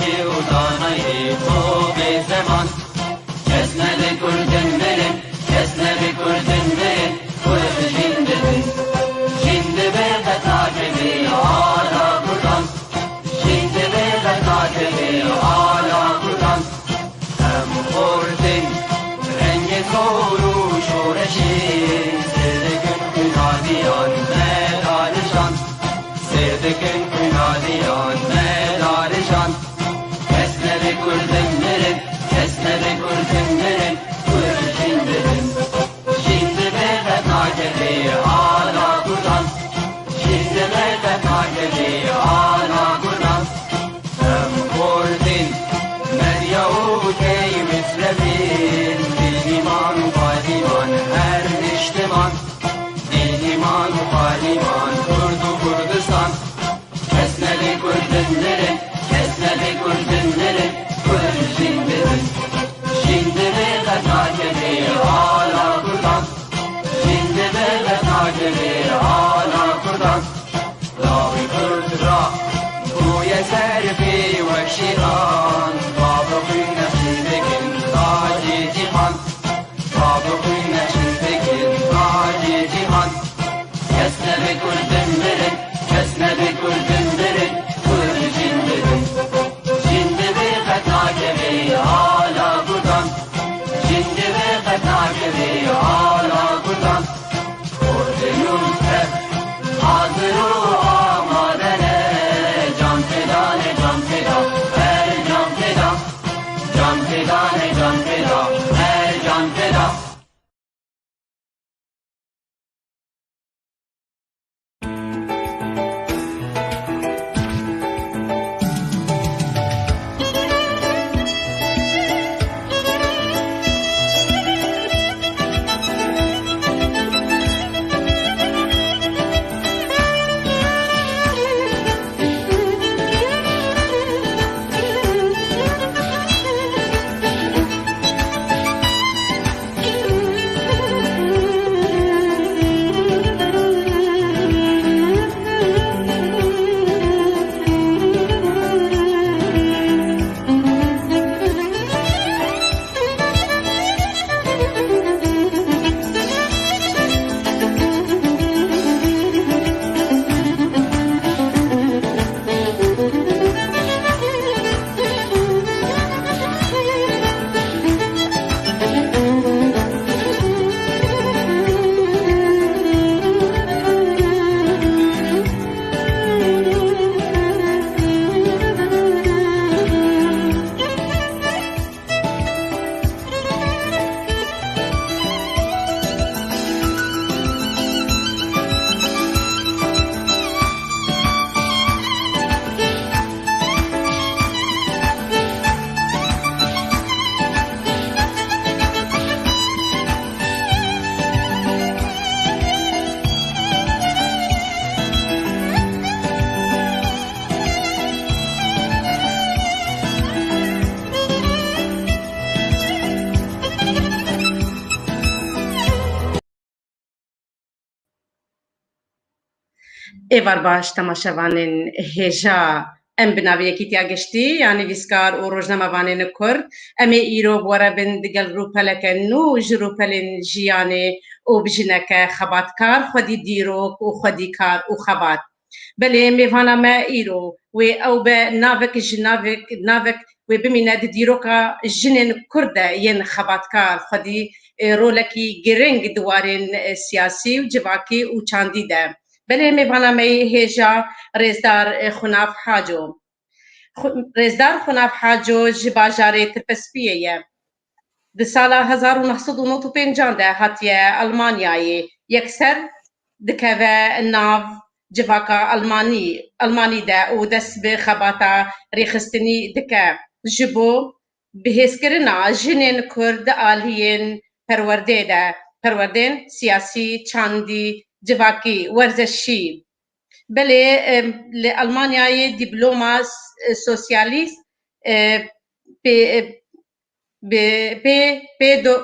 ki udanayı çok zaman kesme de kurdunların kesme de kurdunların kurt jindedin şimdi bir de takibi hala buradan şimdi bir de takibi hala buradan hem kurdun rengi koru şureşin sevdikün günadiyan medalişan sevdikün günadiyan medalişan kesme de kurdunların kesme de kurdunların kurt jindedin şimdi bir de takibi hala buradan şimdi bir de takibi hala buradan hem kurdun Meryavut ey müslemin dil iman padiman her iştiman dil iman padiman kurdu Kurdistan kesmedi kurdunların kesmedi kurdunların kurt jindedin şimdi bir de takibi hala buradan şimdi bir de takibi hala buradan Lavi Kurtra bu yeser fi vekşiran Babı kuyna şimdikin taci cihan Babı kuyna şimdikin taci cihan Kesme be kurdunların kesme be kurdunların kurt jindedin şimdi bir de takibi hala buradan şimdi bir de takibi hala buradan Orduyum hep hazır o amadene can feda ne can feda her can feda can feda ne can feda her can feda Evar baş tamaşavanên hêja em bi navê yekîtiya geştî yani vîskar û rojnamavanên Kurd em ê îro were bin digel rûpeleke nû ji rûpelên jiyanê û bijîneke xebatkar xwedî dîrok û xwedîkar û xebat. Belê mêvana me îro wê ew be navek ji navek wê bimîne di dîroka jinên Kurd de yên xebatkar xwedî rolekî giring di warên siyasî û civakî û çandî de. Belê mêvana me hêja Rêzdar Xunaf Haco. Rêzdar Xunaf Haco ji bajarê Tirpespiyê ye. Di sala 1995 de hatiye Almanyayê yekser dikeve nav civaka Almanî de û dest bi xebata rêxistinî dike ji bo bihêzkirina jinên Kurd di aliyên perwerdê de perwerdên siyasî, çandî, civakî, werzeşî. Belê li Almanyayê dîploma sosyalîst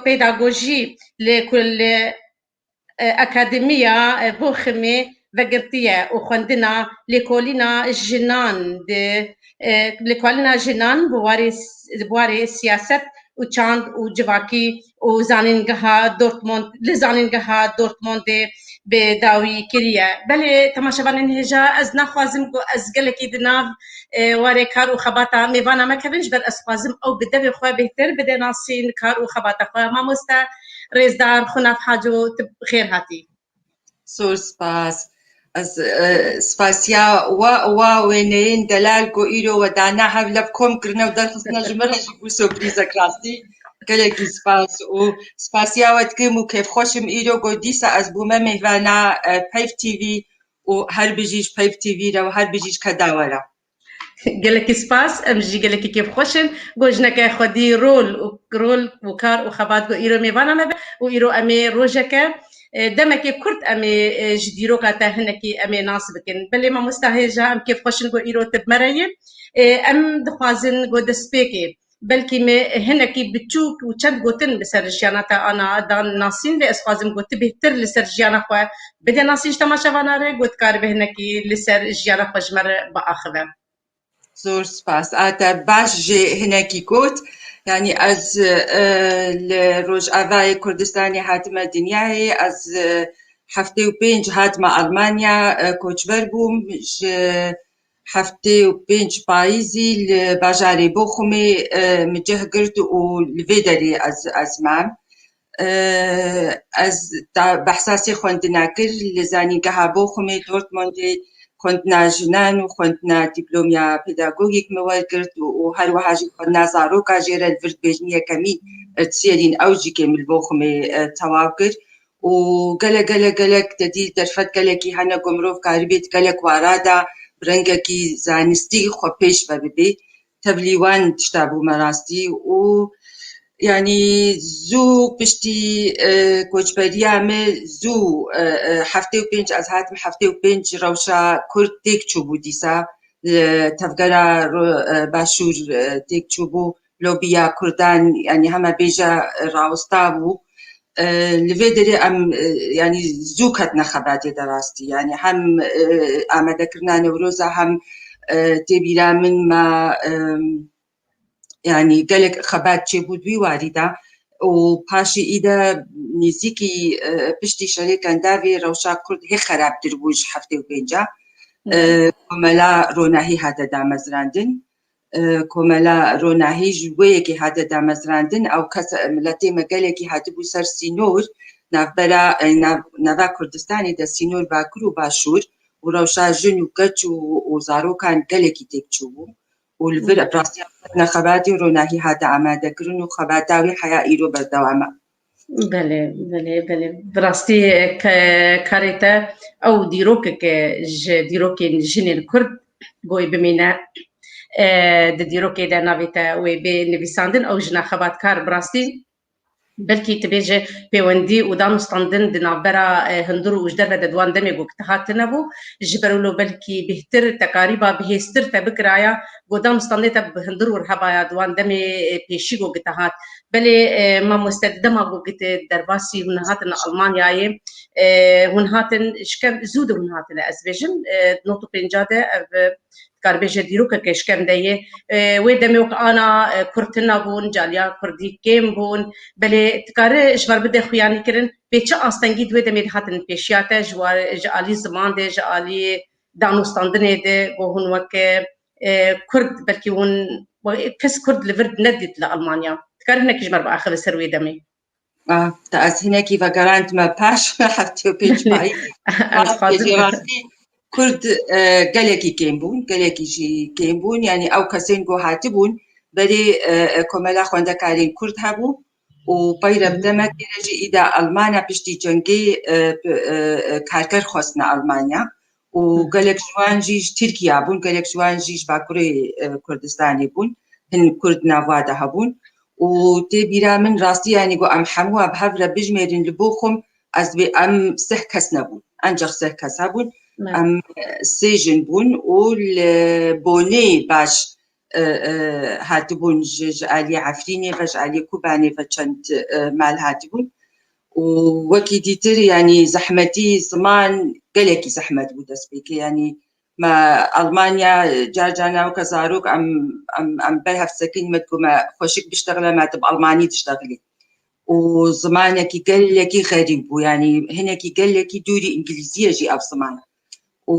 pêdagojî li Akademiya Bochumê وگرتیه و خوندنا لکولینا جنان ده لکولینا جنان بواری سیاست و چاند و جواکی و زانینگها دورتموند لزانینگها دورتموند به داوی کریه بله تماشاوان هجا از نخوازم از گلکی دناو واره کار و خباتا میوانا مکبنش بر اسخوازم او بده بخواه بهتر بده ناسین کار و خباتا خواه ما مستا رزدار خناف حاجو خیر هاتی زۆر سپاس ئەس سپاسیا وا وێنەیەن دەلال گۆ ئیرۆوە دانا هەر لە کۆمکردنە و دەرخستنە ژمەرەشی بوو سۆپریزە کراستی گەلێکی سپاس و سپاسیاوەت کرم و کێفخۆشم ئیرۆ گۆ دیسە ئەس بوومە میهوانا پەیف تیڤی و هەر بژیش پەیف تیڤیرە و هەر بژیش کە داوەرە گلکی سپاس امجی گلکی کیف خوشن گوجنکه خودی رول و کار و خبات گو ایرو میوانا مبه و ایرو امی روژکه دمکی کرد امی جدیرو کاته هنکی امی ناس بکن بله ما مستحیجا ام کیف خوشن گو ایرو تب مرایه ام دخوازن گو دسپیکی بلکه می هنکی بچوک و چند گوتن بسر جیاناتا آنا دان ناسین لی اسخوازم گوت بهتر لسر جیانا خواه بده ناسینش تماشاوانا ره گوت کار به هنکی لسر جیانا خواه جمر با آخوه زۆر سپاس ئاتە باش ژێ هەنێکی گوت یعنی ئەس لە ڕۆژئاوای کوردستانی هاتمە دنیایê ئەس هەفتەی و پێنج هاتمە ئەڵمانیا کۆچبەر بووم هەفتەی و پێنج پاییزی لە باژارێ بۆخومێ مجه گرت و لێ دەرێ ئەس مام ئەس بەحساسی خوێندنا کرد لە زانینگەها بۆخومێ دۆرتموندێ خوێندنا ژنان و خوێندنا دیپلۆمیا پێداگۆگێکمە وەرگرت و هەروەهاژی خوێندنا زارۆکا ژێرە ڤرد بێژنی یەکەمی سێرین ئەوژی کێمل بۆخومێ تەواو کرد و گەلک دەدی دەرفەت گەلێکی هەنە گۆ مرۆڤ کاربێت گەلێک وارادا برەنگێکی زانستی خۆ پێش بەبێ تەبلیوان تشتا بوومە راستی و یعنی زوو پشتی کۆچبەریە مێ زوو هەفتەی و پێنج ئەس هاتم هەفتەی و پێنج ڕەوشە کورد تێک چوو بوو دیسا تەفگەرە باشوور تێک چوو بوو لۆبیا کوردان یعنی هەمە بێژە ڕاوەستا بوو لەوێ دەرێ ئەم یعنی زوو کەتنە خەباتێ دەڕاستی یعنی هەم ئامادەکردنا نەورۆزە هەم تێبیرا من ما یعنی گەلێک خەبات چێبوو دوی واریدا و پاشی ئیدە نزیکی پشتی شەرێکەنداوێ ڕەوشا کورد هێ خەرابتر بووش هەفتەی و پێنجە کۆمەلا ڕۆناهی هاتە دامەزراندن کۆمەلا ڕۆناهیش وەیەکی هاتە دامەزراندن ئەو کەس ملەتێ مەگەلێکی هاتبوو سەر سینۆر ناوبەرە ناوا کوردستانی دە سینۆر باکوور و باشوور و ڕەوشا ژن و کەچ و زارۆکان گەلێکی تێکچوو بوو و لەڤر ئەپڕاستیانە خەباتی ڕۆناهی هاتە ئامادەکردن و خەباتاوی حیا ئیرۆ بەردەوامە بله براستی کاریتا او دیروک جنین کرد گوی بمینه د دیروک د ناویتا و به نویساندن او جنا خبات کار براستی بلکی تبیجه پیوندی و دانستاندن د نابرا هندرو وجدر د دوان دمه گوکتهات نبو جبرولو بلکی بهتر تقریبا بهستر تبکرایا گودام استاندت هندرو رهبا دوان دمه پیشی گوکتهات بله ما مستدما گوکت درباسی ونهاتن المانیای ونهاتن شکم زود ونهاتن ازبیجن نوتو پنجاده کاربیجه دیروک کشکم دیه و دمیوک آنا کرتنا بون جالیا کردی کم بون بله تکاره جوار بده خویانی کرن پیچه آستنگی دوی دمید هاتن پیشیاته جوار جالی زمان ده جالی دانستاندنه ده و هون وک کرد بلکی هون کس کرد لورد ندید لألمانیا تکاره هنکی جمر با آخر سروی دمی تا از هنکی و گرانت ما پاش هفته و پیچ پایی کورد گەلێکی کێم بوون یعنی ئەو کەسێن گۆ هاتبوون بەرێ کۆمەلا خوێندەکارین کورد هەبوو و پەیرە بدەمە تێرەژی ئیدا ئەڵمانیا پشتی جەنگێ کارکەر خۆستنە ئەڵمانیا و گەلێک جوانژیش تورکیا بوون گەلێک جوانژیش باکوڕی کوردستانی بوون هەن کورد ناوادە هەبوون و تێبیرا من ڕاستی یعنی گۆ ئەم هەمووە بهەڤرە بژمێرن لە بۆ خۆم ئەسبێ ئەم سێ کەس نەبوون ئەنجەق سێ کەس هەبوون ئەم سێژن بوون و بۆنەی باش هاتبوون ژ عالی عەفرینێ ڤە ژ عالی کوبانێ ڤە چەند مال هاتبوون ووەکی دیتر ینی زەحمەتی زمان گەلێکی زەحمەت بوو دەست پێکە ینی ما ئەڵمانیا جارجاناو کە زارۆک ئەم بەر هەفتەکەی مەتکومە خۆشک بشتغلە ماتب ئەڵمانی تشتغلی و زمانێکی گەلێکی غەریب بوو ینی هەنێکی گەلێکی دووری ئینگلیزیەژی ئەو زمانە و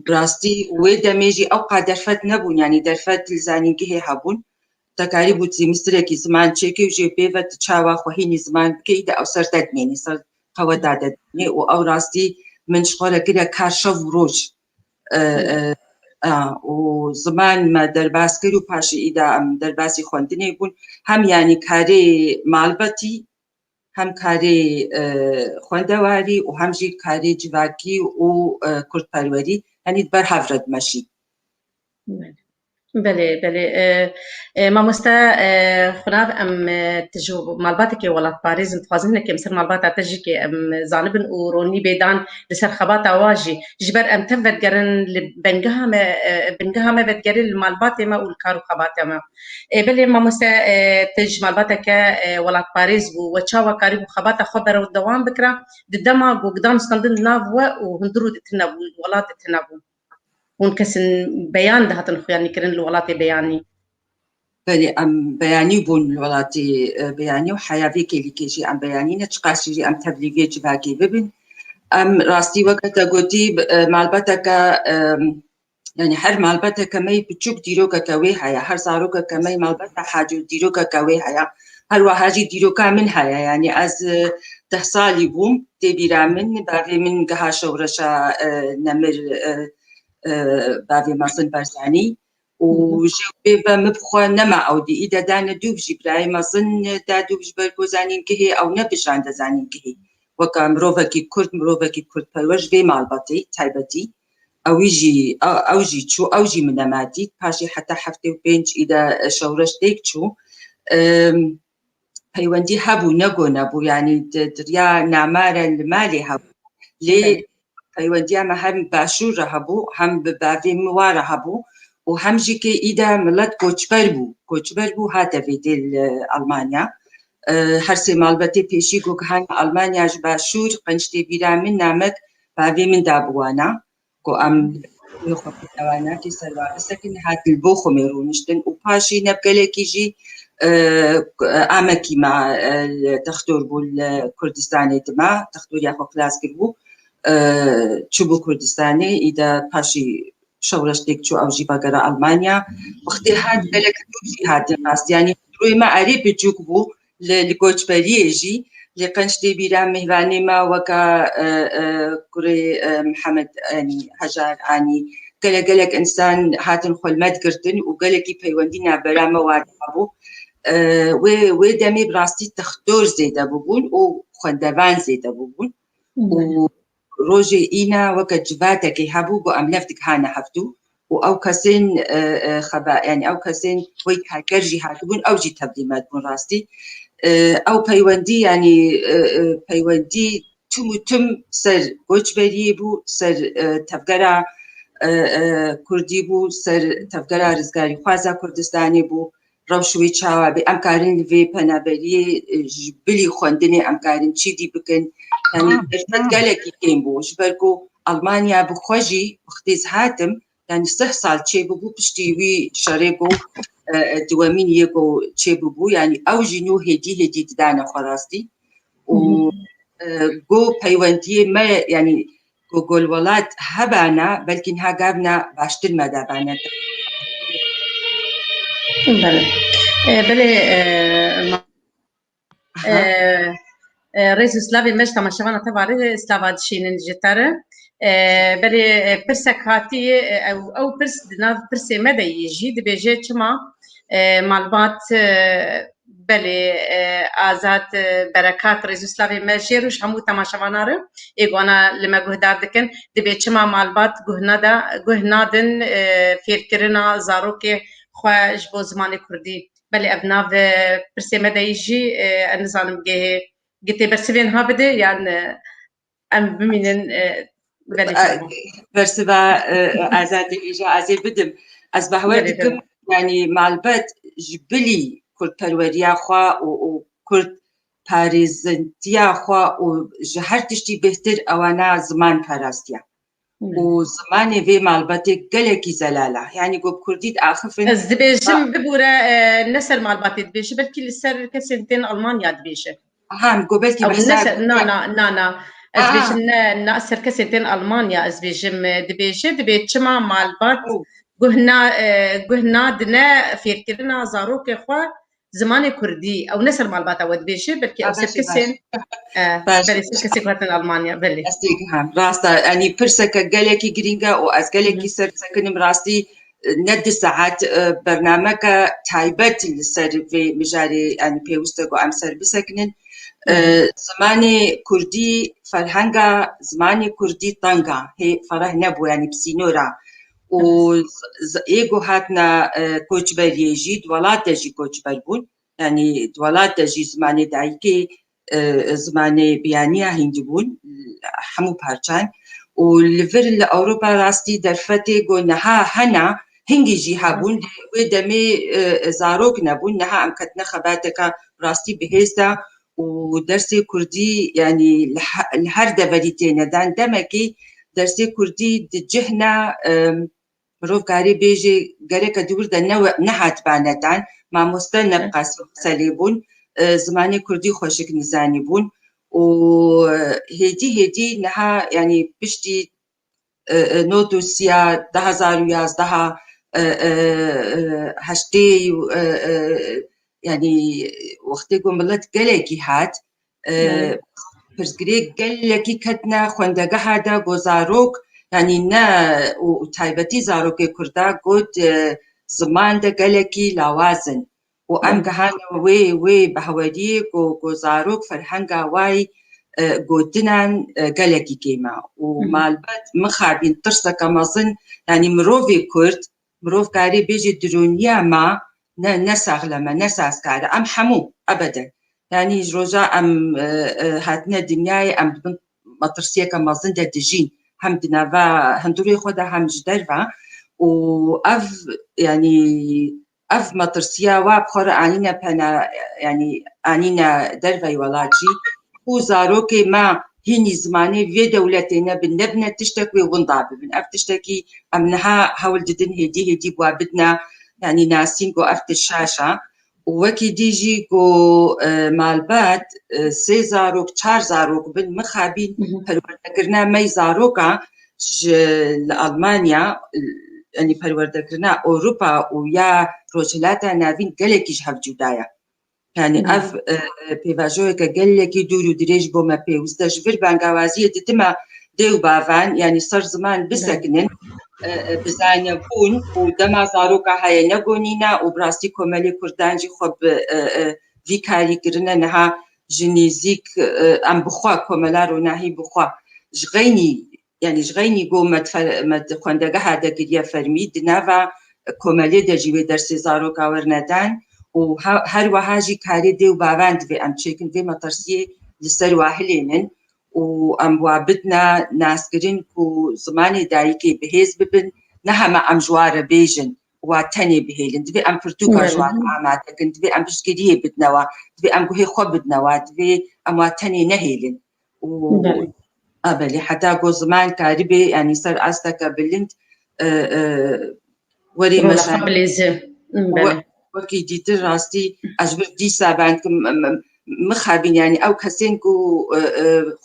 براستی وێ دەمێژی ئەو قا دەرفەت نەبوون ینی دەرفەت زانینگەهێ هەبوون تەکاری بوو زیمسترێکی زمان چێکی و ژێ پێوەت چاوا خۆهینی زمان بکەیدا ئەو سەر دەدمێنی سەر قەوەدا دەدمێ و ئەو ڕاستی من شخۆرەگرە کار شەو و ڕۆژ و زمان مە دەرباس کرد و پاشی ئیدا ئەم دەرباسی خوێندنێ بوون هەم ینی کارێ ماڵبەتی هەم کارێ خوێندەواری و هەمژی کارێ جواکی و کورتپەروەری هەنی بەر هەڤرە دمەشی بله بله مامۆستا خناف ام تجو مالباتك ولات باريس متخازن كم سر مالبات تجي كي ام زانبن وروني بيدان لسر خبات واجي جبر ام تفت جرن بنجها ما بتجري المالبات ما والكارو خبات ما بله مامۆستا تج مالباتك ولات باريس وتشاوا كاري خبات خبر الدوام بكره ددما قدام ستاندن نافوا وهندرو تنابو ولات تنابو ونكسن بيان ده هتنخياني كرن الولاتي بياني بله ام بياني بون الولاتي بياني وحياتي كي كيجي ام بياني نتقاسي ام تبليغي جباكي ببن ام راستي وقت قوتي مالباتك يعني هر مالباتك مي بتشوك ديروكا كوي هيا هر زاروكا كمي مالباتا حاجو ديروكا كوي هيا هر وهاجي ديروكا من هيا يعني از تحصالي بوم تبيرا من بعد من قهاشا ورشا نمر بابي مصن برزاني وجوبا مبخوا نما او دي اذا دانا دوبجي براي مصن دا دوبج بركو زانين كهي او نبش عند زانين كهي وكا مروفكي كرد پروج في مالباتي تايبتي او يجي تشو او يجي مناماتي باشي حتى حفتي وبنج اذا شورش ديك تشو هيوندي هابو نقو نبو يعني دريا نعمارا المالي هابو ليه هيوديا ما هم باشور هبو هم ببافي موار هبو وهم جيكي إذا ملت كوتشبر بو هاتا في ألمانيا هرسي مالبتي بيشي كو كان ألمانيا باشور قنشتي بيرا من نامك بافي من دابوانا كو أم نخوة دوانا كي سلوا سكن هات البوخو ميرونشتن وباشي نبقلك يجي آمكي مع تختور بو الكردستاني تما تختور ياخو كلاس كربو چوبو كردستاني إذا باشي شورش ديك شو أو جيبا قرا ألمانيا وقتي هاد قالك دوجي هاد الناس يعني روي ما قريب بجوكبو لكوتش بريجي لقنش دي بيرا مهواني ما وكا كوري محمد يعني حجار يعني قالك إنسان هاتن خلمات قرتن وقالك يبيوندينا برا مواد أبو ودمي براستي تختور زيدا بقول وخندبان زيدا بقول روجي إينا وقت جباتك هبو بو أملفتك هانا حفتو أو كسين خبا يعني أو كسين ويك هاكرجي هاتبون أو جي تبليمات بون راستي أو بيواندي يعني بيواندي تم سر قوچبري بو سر تفقرا كردي بو سر تفقرا رزقاري خوازا كردستاني بو روشوي چاوا بي امكارين في پنابري جبلي خوندني امكارين چي دي بكن يعني درفت قالكي كين بو جبركو ألمانيا بخوجي وختيز هاتم يعني 6 سال چي بو بشتيوي شريبو دوامين يكو چي بو يعني او جنو هدي دانا خراستي و جو بيواندي ما يعني جو الولاد هبانا بلكن هاقابنا باشتر مدابانا بله رئيس سلافي مجتمع مشاوانا تبع سلافا دشينن جتاره بله برسك هاتي او برس دناف برسي مدى يجي دبيجي چما معلومات بله آزاد برکات رئیس سلافی مجیروش همو تماشاوانا رو ایگوانا لما گهدار دکن دبی چما معلومات گهنادن فیر کرنا زاروک خواهش بو زمان کردی بله ابناو برسي مدى يجي النظام جه قلت برسبين ها بده يعني ام بمينن برسبا آزاد إجازة بدم از بحوردكم يعني معلبات جبلي كرد پروريا خوا و كرد پارێزنتیا خوا و ji her tiştî bêhtir ewana ziman parastiya û zimanê vê malbatê gelekî zelal e yanî got Kurdî axifin Ez dibêjim bibûre ne ser malbatê dibêje belkî li ser kesên tên Almanya dibêje hem got belkî na ez dibêjim ne ser kesên tên Almanya ez dibêjim dibêje dibê çima malbat guhna dine fêrkirina zarokê xwe zimanê Kurdî ew ne ser malbata we dibêje belkî ew ser kesên belê ser kesên hatin Almanya belê hem rasta yanî pirseke gelekî giring e û ez gelekî ser sekinim rastî ne di saet bernameke taybet li ser vê mijarê yanî pêwîst e got em ser bisekinin zimanê Kurdî ferhenga zimanê Kurdî teng e hê fereh nebû yanî pisînora û êgo hatine koçberiyê jî di welatê jî koçber bûn yanî di welatê jî zimanê dayîkê zimanê biyaniya hîndî bûn hemû parçan û li vir li Ewropa rastî derfetê got niha hene hingî jî hebûn wê demê zarok nebûn niha em ketine xebateka rastî bihêz de û dersê Kurdî yanî li her deverî têne dan demekî dersê Kurdî di cihna mirov karî bêje gereke dûr de nehatibane dan mamoste nebqasî selê bûn zimanê Kurdî xweşik nizanî bûn û hêdî niha yanî piştî notûsiya 2011 heştê yanî wextê ku millet gelekî hat pirsgirêk gelekî ketine xwendegeha de got zarok yanî ne û taybetî zarokê Kurda got ziman de gelekî lawazin û em gihane wê biheweriyê got zarok ferhenga wayî gotinan gelekî kêm e û malbat mixabîn tirseke mezin yanî mirovê Kurd mirov karî bêje dirûniya me ne saxlem e ne sazkar e em hemû ebeden yanî ji roja em hatine dinyayê em dibin metirsiyeke mezin de dijîn hem di nava hundirê xwe de hem ji derve û ev yanî ev metirsiya wa bixwe re anîne pena yanî anîne derveyê welat jî û zarokê me hînî zimanê vê dewletê nebin nebine tiştek wê winda bibin ev tiştekî em niha hewl didin hêdî wa bidine yanî nasîn got ev şaş e û wekî dî jî got malbat sê zarok çar zarok bin mixabîn perwerdekirina mey zaroka ji li Almanya yanî perwerdekirina Ewropa û ya Rojhilata Navîn gelekî ji hev cuda ye yanî ev pêvajoyeke gelekî dûr û dirêj bo me pêwîst e ji vir bengawaziyê ditime dê û bavan yanî ser ziman bisekinin bizanebûn û dema zaroka heye negonîne û bi rastî komelê Kurdan jî xwe bi vî karîkirine niha ji nêzik em bixwe komela ronahî bixwe ji xeynî got me xwendegeha de giriye fermî di nava komelê de jî wê dersê zaroka wernedan û her wiha jî karê dê û bavan divê em çêkin vê metirsiyê li ser wahilênin û em wa bidine naskirin ku zimanê dayîkê bihêz bibin ne heme em ji wa re bêjin wa tenê bihêlin divê em pirtûka ji wan amadekin divê em piştgiriyê bidnewa divê em guhê xwe bidnewa divê em wa tenê nehêlin û belê heta got ziman karî bê yanî ser asteke bilind werê meşan wekî dîtir rastî ez ji vir dîsa benkim mixabîn yanî ew kesên ku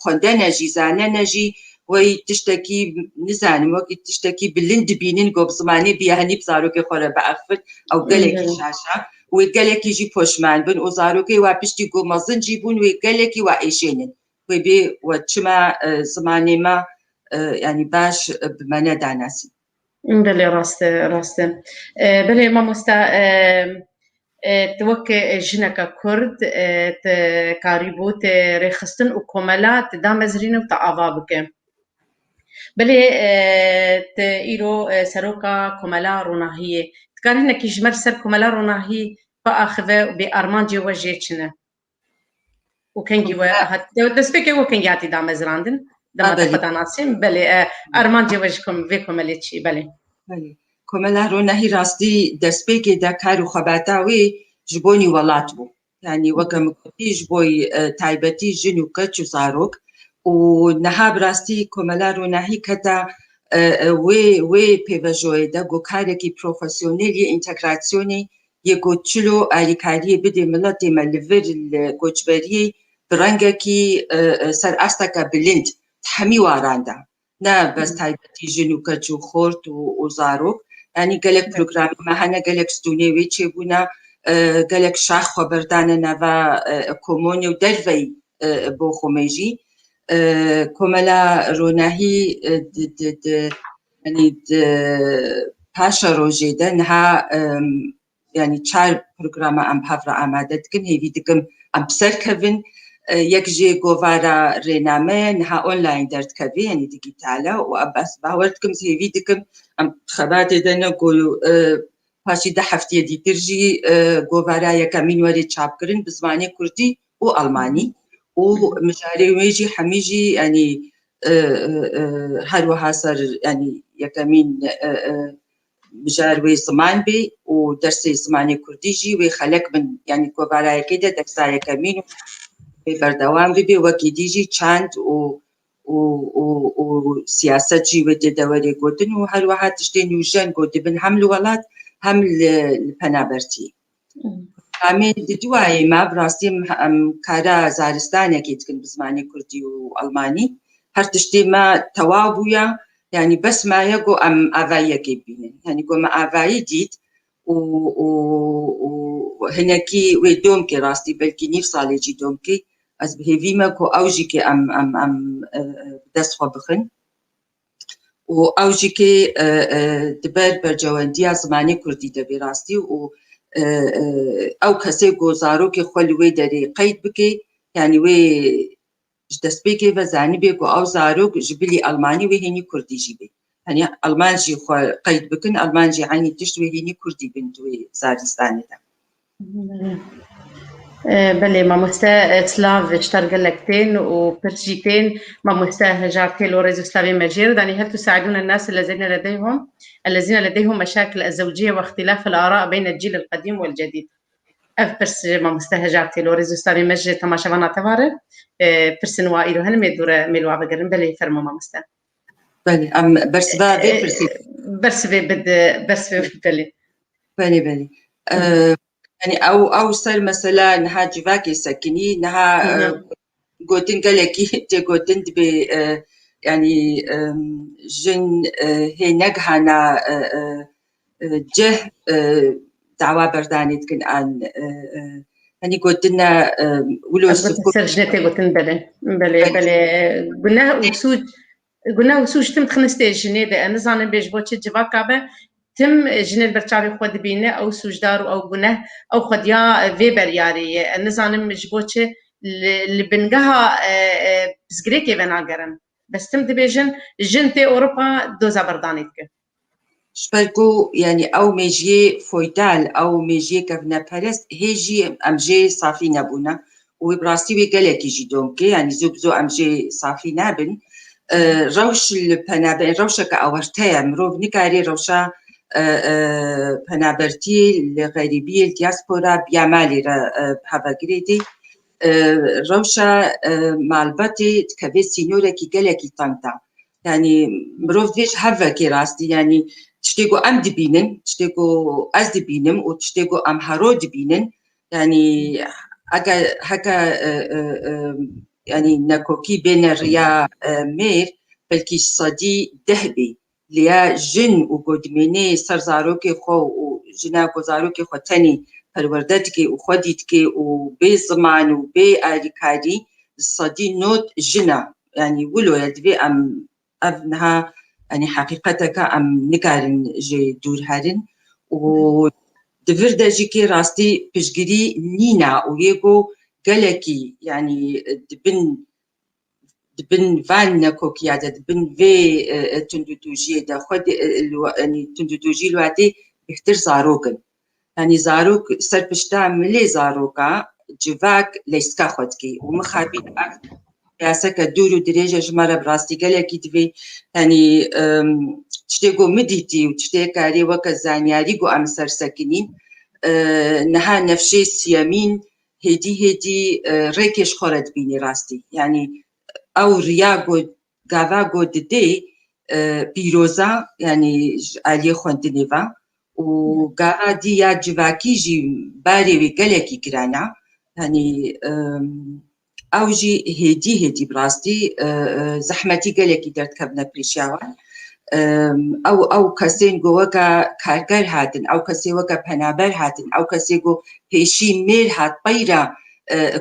xwendene jî zanene jî wey tiştekî nizanim wekî tiştekî bilind dibînin got bi zimanê biyanî bi zarokê xwe re biafir ew gelekî şaş e û wê gelekî jî poşman bin û zarokê wa piştî got mezin jî bûn wê gelekî wa êşênin wê bê we çima zimanê me yanî baş bi me nedanasîn بله راسته بله مامۆستا وەک ژنەکە کورد کاری بۆ ڕێخستن و کۆمەلا دامەزرین و ئاوا بکە بلێ ئیرۆ سەرۆکا کۆمەلا ڕۆناهیە تکار هەنێکی ژمەر سەر کۆمەلا ڕۆناهی بەئاخڤە و بێ ئارمانجێ وەژێ چنە و کەنگی دەستپێکی وە کەنگی هاتی دامەزراندن دەمەدەناسیم بلێ ئارمانجێ وەژکم vê کۆمەلێ چی بلێ کۆمەلا ڕۆناهی ڕاستی دەستپێکێ دا کار و خەباتا wê ji bonî welat bû يعني وەکەم گوتیش بۆی تایبەتی ژن و کەچ و زارۆک و نەها براستی کۆمەلا ڕۆناهی کەتا وێ پێڤەژۆیەدا گۆکارێکی پرۆفەسیۆنێلی ئینتەگراسیۆنی یەکۆچلۆ ئالیکاریە بدێ مڵەتێمە لەڤر گۆچبەریەی بڕەنگەکی سەر ئاستەکە بلند هەمی واراندا نا بەس تایبەتی ژن و کەچ و خۆرت و زارۆک ینی گەلێک پرۆگراممە هەنە گەلێک ستونێوێ چێبوونا گەلێک شاخ خۆبەردانە ناڤا کۆمۆنی و دەرڤەی بۆ خۆمێژی کۆمەلا ڕۆناهی پاشە ڕۆژێدە نها ینی 4 پروگرامە ئەم هەڤرە ئامادە دکن هێوی دکم ئەم بسەرکەڤن یەک ژێ گۆڤارە ڕێنامەیە نها ئۆنلاین دەردکەڤێ ینی دیجیتالە و ئەبەس باوەڕ دکم هێوی دکم ئەم خەباتێدە نەگۆل و پاشی 10 هەفتەیە دیترژی گۆڤارە یەکەمین وەرێ چاپکردن بە زمانی کوردی و ئەڵمانی و مژارێ وێژی هەمیژی ینی هەروەها سەر ینی یەکەمین بژار وێ زمان بێ و دەرسێ زمانی کوردیژی وێ خەلەک بن ینی گۆڤارایەکەیدا دەرسا یەکەمین و وێ بەردەوام ببێ وەکی دیژی چاند و سیاسەتجی وێ تێدەوەرێ گوتن و هەروەها تشتێ نوژەن گۆتبن هەم لە وڵات هەم پەنابەرتی ئامێ دوایێ ما براستی ئەم کارە زارستانێکی دکن بە زمانی کوردی و ئەڵمانی هەر تشتێ ما تەواو بووە ینی بەس مایە گۆ ئەم ئاڤاییەکەی بینن ینی گۆمە ئاڤایی دیت و هەنێکی وێ دۆمکێ راستی بەلکی نیو ساڵێکی دۆمکەی ئەس بهێڤیمە کۆ ئەوژیکێ ئەم دەستخۆ بخن و ئەوژیکێ دبەر بەرجەوەندیە زمانی کوردی دەبێ راستی و ئەو کەسێ گۆ زارۆکێ خۆ لە وێ دەرێ قەید بکەی ینی وێ دەستپێکێ بەزانی بێ و ئەو زارۆک ji bilî ئەڵمانی وێ هێنی کوردیژی بێ هەنی ئەڵمانجی خۆ قەید بکن ئەڵمانجی عینی تشت وێ هێنی کوردی بن توێ زارستانێدا بله مامۆستا سلاڤ اشترقلكتين وبرجيتين مامۆستا هجار تيلو ريزو سلافي مجير داني هل تساعدون الناس الذين لديهم مشاكل الزوجية واختلاف الآراء بين الجيل القديم والجديد برس مامۆستا هجار تيلو ريزو سلافي مجير تماشاوانا تبارة برسن وائلو هل ميدورة ميلوا بقرن بله فرمو مامۆستا بله ام برسبا بله يعني او سر مثلا نها جواكي سكني نها قوتين قالكي تقوتين بي يعني جن هي نجهنا جه دعوة برداني تكن عن يعني قوتنا ولو سرجنتي قوتين بله قلنا وسوج تم تخنستي جنيدة أنا زاني بيج بوتشي جواكابه تم جنل برچاوی خود بینه او سوجدار او گناه او خدیا ویبر یاری نزانم مجبوچه لبنگها بزگریکی وناگرن بس تم دبیجن جنتي اوروبا دوزا بردانیت که شبرگو يعني او ميجي فويدال او ميجي كفنا پرست هيجي امجي صافي نبونا وبراستي ويقالك يجي دومكي يعني زوبزو امجي صافي نابن روش البنابن روشك اورتايا مروف نكاري روشا پەنابەرتی لە غەریبی دیاسپۆرا بیامالی هەڤەگرێتی ڕەوشە مالبەتی کەبێ سینۆرێکی گەلێکی تەنگدا ینی مرۆڤ دێش هەڤەکێ راستی ینی تشتێگۆ ئەم دبینن تشتێگۆ ئەس دبینم و تشتێگۆ ئەم هەرۆ دبینن ینی ئەگە هەکە ینی نەکۆکی بێنە ڕیا مێر بەلکی سەدی 10 بێ لیا جن و گودمینه سر زاروکی خو و جنا کو زاروکی خو تنی پرورده کی و خودیت کی و به زمان و به آلیکاری صدی نوت جنا يعني ولو يدبي ام ابنها يعني حقيقتك ام نكارن جي دور هارن و دفر دجي كي راستي بشجري نينا ويجو قالكي يعني دبن فان كوكيادا دبن في تندوتوجي دا خود يعني تندوتوجي الواتي بيختر زاروكن يعني زاروك سربشتا ملي زاروكا جواك ليسكا خودكي ومخابي ياسك دورو دريجة جمارة براستي قالكي دبي يعني تشتيقو مديتي وتشتيقاري وكا زانياري قو أمسر ساكنين نها نفشي سيامين هێدی ڕێکێش خۆرت بینی ڕاستی یعنی ئەو ریاگۆ گاواگۆ ددێ پیرۆزە ینی ئالیە خوێندنێڤە و گاوا دی یا جواکیژی بارێوی گەلێکی گرانە ینی ئەوژی هێدی بڕاستی زەحمەتی گەلێکی دەردکەبنە پێشیاوان ئەو کەسێن گۆوەکە کارگەر هاتن ئەو کەسێ وەکە پەنابەر هاتن ئەو کەسێ گۆ پێشی مێر هات پەیرە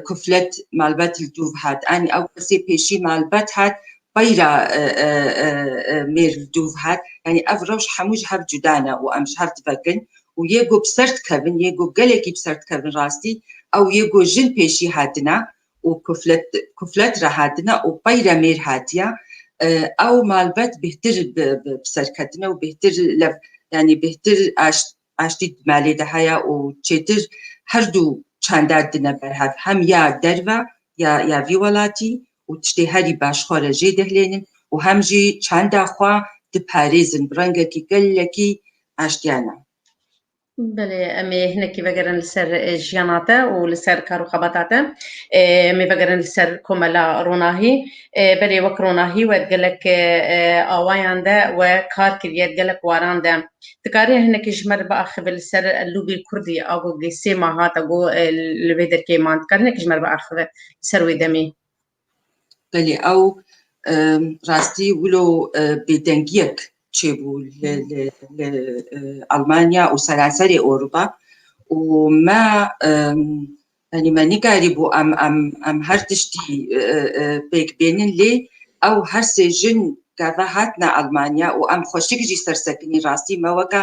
کفلت مالبەت دوو هات ئەنی ئەو کەسێ پێشی مالبەت هات پەیرە مێر دوو هات ینی ئەف ڕەوش هەمووش هەر جودانە و ئەمش هەر دبەکن و یەگۆ بسەرد کەبن یەگۆ گەلێکی بسەرد کەبن ڕاستی ئەو یەگۆ ژن پێشی هاتنە و کفلت را هاتنە و پەیرە مێر هاتیە ئەو مالبەت بهتر بسەرکەتنە و بهتر ینی بهتر ئاشتی مالێدە هەیە و چێتر هەردوو چاندار دنە بەرهەف هەم یا دەرڤە یا وی وڵاتی و تشتێ هەری باشخۆرە ژێ دەهلێنن و هەمژی چانداخوا دپارێزن ڕەنگەکی گەلێکی ئاشتیانە بله امی هنکی وگرن لسر جیاناته و لسر کارو خباتاته می وگرن لسر کملا روناهی بله وک روناهی و گلک آوایانده و کار کریت گلک وارانده تکاری هنکی جمر با آخر لسر لوبی کردی آگو گیسی ماهات آگو لویدر که ماند کاری هنکی جمر با آخر لسر ویدمی بله ئەو ڕاستی ولۆ بێدەنگیەک چێبوو لە ئەڵمانیا و سەراسەری ئەوروپا و ما ینی نیگاری بوو ئەم هەر تشتی پێکبێنن لێ ئەو هەر سێ ژن گاوا هاتنە ئەڵمانیا و ئەم خۆشیگیری سەرسەکنی ڕاستی مەوەکە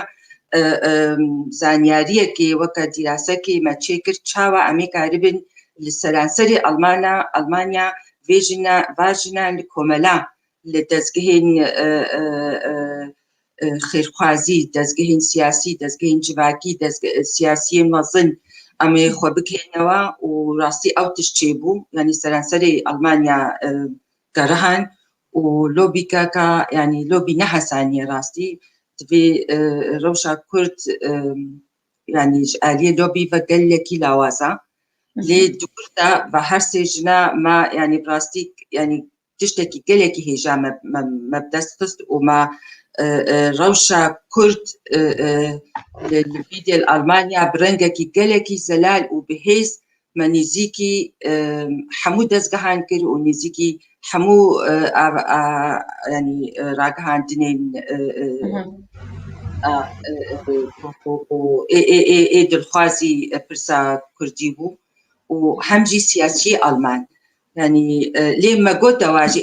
زانیاریەکی وەکە دیراسەکی مەچێ کرد چاوە ئەمێ کاربن لە سەراسەری ئەڵمانیا واژنە لە کۆمەلا لە دەستگەهێن خێرخوازی دەستگەهێن سیاسی دەستگەهێن جواکی سیاسی مەزن ئەمێ خۆ بکەینەوە و ڕاستی ئەو تشت چێبوو ینی سەرانسەری ئەڵمانیا گەڕەهان و لۆبی کاکە ینی لۆبی نەحەسانیە ڕاستی دەبێ ڕەوشا کورد ینی ئالیە لۆبی بە گەلێکی لاوازە لێ دووردا بە هەر سێ ژنە ما ینی ڕاستی ینی تشتێکی گەلێکی هێژا مەبدەست خست و ما ڕەوشا کورد لڤیدێل ئەڵمانیا برەنگێکی گەلێکی زەلال و بەهێز مە نزیکی هەموو دەستگەهان کرد و نزیکی هەموو ینی ڕاگەهاندنێن دڵخوازی پرسا کوردی بوو و هەمجی سیاسی ئەڵمان ینی لێ مەگۆتە واژی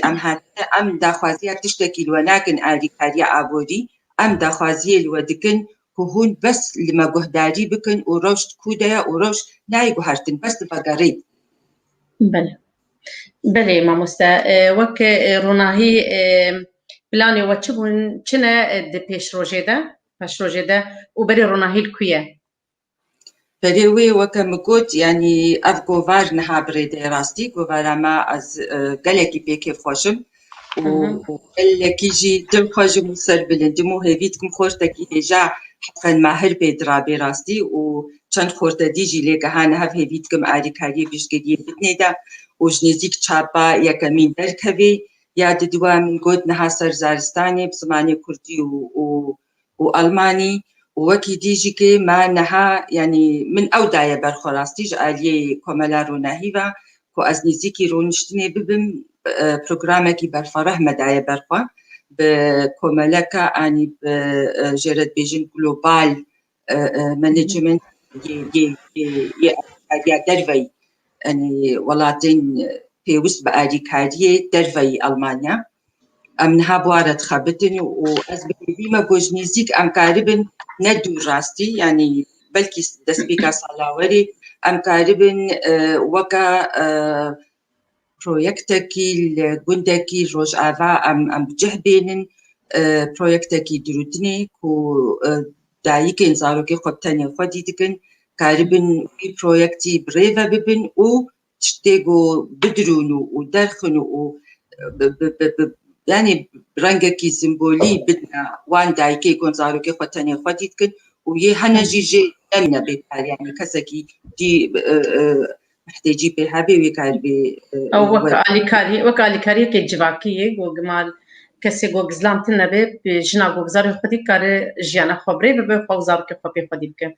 ئەم داخوازیە تشتێکی لوە ناکن ئالیکاریە ئابۆری ئەم داخوازیە لوە دکن هون بەس لمەگۆهداری بکن و ڕەوشت کودەیە و ڕەوش نایگوهارتن بەس بەگەڕێت بله مامۆستا وەک ڕۆناهی پلانی وە چ بوون چنە پێش ڕۆژێدا و بەرێ ڕۆناهیل کویە بەرێ وێ وەکە مگوت ینی ئەف گۆڤار نەها برێدە ڕاستی گۆڤارەمە ئەز گەلێکی پێکێ خۆشم و گەلێکیژی دڵخۆشم و سەر بلندم و هێویتکم خۆشتێکی هێژا حەفەن ماهر پێدرابێ ڕاستی و چەند خۆرتە دیژی لێگەهانە هەف هێویتکم ئاریکاریە بیشگەریە بتنێدا و ژنێزیک چاپا یەکەمین دەرکەوێ یا ددووە من گوت نەها سەر زارستانێ بزمانی کوردی و ئەڵمانی وەکی دیژی کێ ما نەها ینی من ئەو دایە بەرخۆڕاستیش ئالیێ کۆمەلا ڕۆناهیوە و ئەز نزیکی ڕۆنیشتنێ ببم پرۆگرامێکی بەرفەڕەحمەدایە بەرخوا بە کۆمەلەکە ئانی ژێرەت بێژن گلۆبال مەنێجمنت یا دەرڤەی وڵاتین پێویست بە ئالیکاریە دەرڤەی ئەڵمانیا ئەم نها بوارەت خەبتن و ئەس بێمە گۆژ نزیک ئەمکاربن نەدوو ڕاستی ینی بەلکی دەستپێکا ساڵاوەری ئەمکاربن وەکە پرۆیەکتێکی لە گوندێکی ڕۆژئاوا ئەم بجەح بێنن پرۆیەکتێکی دروتنێ و دایکێن زارۆکێ خۆبتەنێ خۆدی دکن کاربن پرۆیەکتی برێڤە ببن و تشتێگۆ بدرون و دەرخن و ینی ڕەنگێکی سیمبۆلی بدنە وان دایکێ گۆنزارۆکێ خۆتەنێ خۆدی دکن و یێ هەنەژی ژێ نەمنە بێکاریانی کەسێکی محتاجي بها بوكاربي وكالي كي جواكي وجمال كسي جو زلام تنبي بجنا جو زاري خدي كار جيانا خبري بفوزار كخبي خدي بك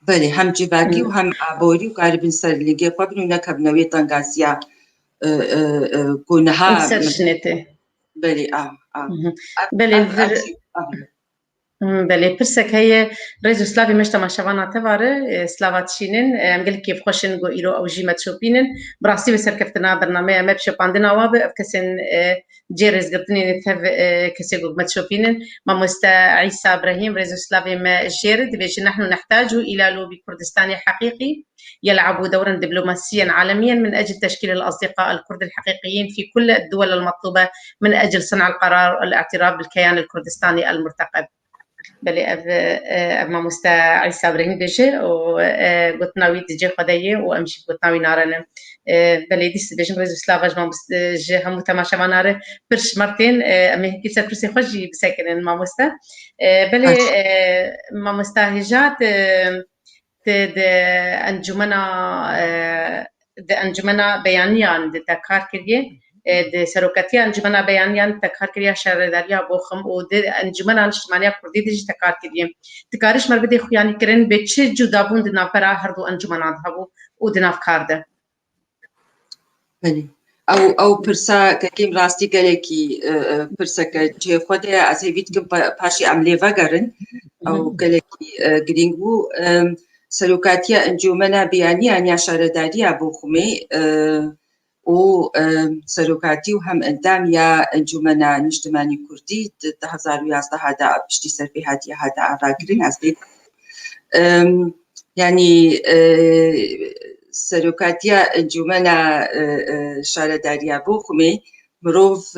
بله هم جواكي وهم عبوري وكاربين سر لقي خبري ونكب نوي تنغازيا كونها سرجنتي بله بله بله پرسک هی رئیس اسلامی مشتم شوانات واره اسلامات شینن امگل کیف خوشن گو ایرو او جیمت شوپینن براسی بسر کفتنا برنامه مب شپاندنا واب کسن جیرز گرتنی تف کسی گو مت شوپینن ما مست عيسى ابراهيم رئيس اسلامی ما جيرد بيش نحن نحتاج الى لوبي كردستاني حقيقي يلعب دورا دبلوماسيا عالميا من اجل تشكيل الاصدقاء الكرد الحقيقيين في كل الدول المطلوبه من اجل صنع القرار والاعتراف بالكيان الكردستاني المرتقب. بله ما مستا عيسى ابراهيم بيجي وقلت ناوي تجي خدايه وامشي قلت ناوي نارنا بله ديس بيجي رئيس سلافاج ما جي هم تماشا نار برش مرتين امي كيف سكرسي خوجي بسكن ما مستا بله ما مستا هجات د انجمنا بيانيان د تکار کړي د سروکتي انجمنا بيانيان تکار کړي شهرداریا بوخم او د انجمنا اجتماعي کردی د تکار کړي تکارش مربدي خو یعنی کرن به چه جدابون د نافرا هر دو انجمنا هبو او د نافکار ده او پرسا کیم راستی گلکی پرسا که خود از هیویت که پاشی عملی وگرن او گلکی گرینگو سروکاتی انجمنا بيانيان شهرداریا بوخمی و سروکاتی و هم اندام یا انجمنا اجتماعی کردی 2011 هذا بشتي سربيهاتي هذا عراقرين أصلي يعني سروکاتی انجمنا شهرداریا بوخمی مروف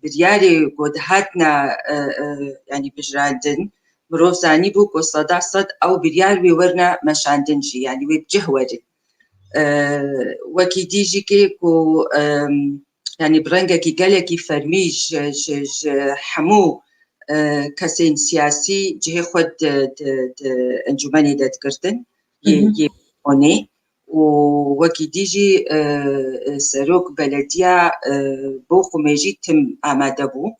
بریاری گودهاتنا يعني بجراندن مروف زاني بوك وصدا صد أو بريار ويورنا مشاندنجي يعني ويبجهوري وكي ديجي كيكو يعني برنجا كي قالكي فرميج حمو كسين سياسي جهي خود انجماني دات كرتن يبوني وكي ديجي سروك بلدية بوخو ميجي تم عمادبو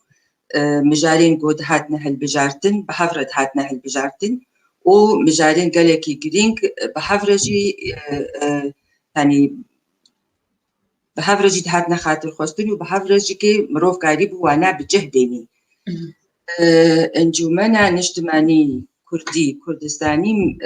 مجارين قود هاتنا هالبجارتن بحفرة هاتنا هالبجارتن ومجارين قالكي جرينك بحفرجي يعني بحفرجي هاتنا خاطر خوستن وبحفرجي كي مروف قريب وانا بجهديني انجمنا نجتماني كردي كردستاني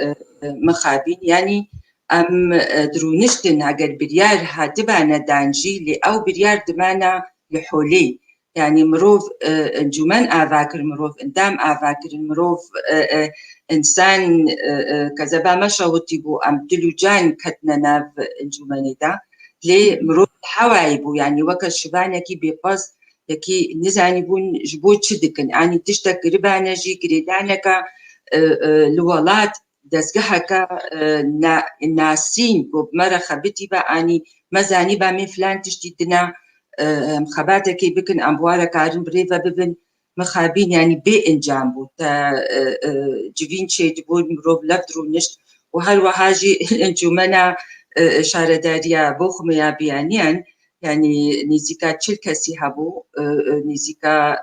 مخابين يعني ام درونشتن اگر بريار هاتبانا دانجي لي او بريار دمانا لحولي يعني مروف انجمان آذاكر مروف اندام آذاكر مروف انسان كذا ما شوتيبو ام دلوجان كتناف انجماني دا لي مروف حوايبو يعني وكا شبانكي بيقص يكي نزاني بون جبوت شدكن يعني تشتك ربانا جي كريدانكا لولات دزگهكا ناسين بمرة خبتي با اني مزاني با من فلان تشتيدنا مخاباتكي بكن أمبوارا كارن بريفا ببن مخابين يعني بإنجام بو تا جوين شي دبون مروب لفدرو نشت وهل وهاجي انجمنا شهرداريا بوخميا بيانيان يعني نيزيكا تشل كسي هبو نيزيكا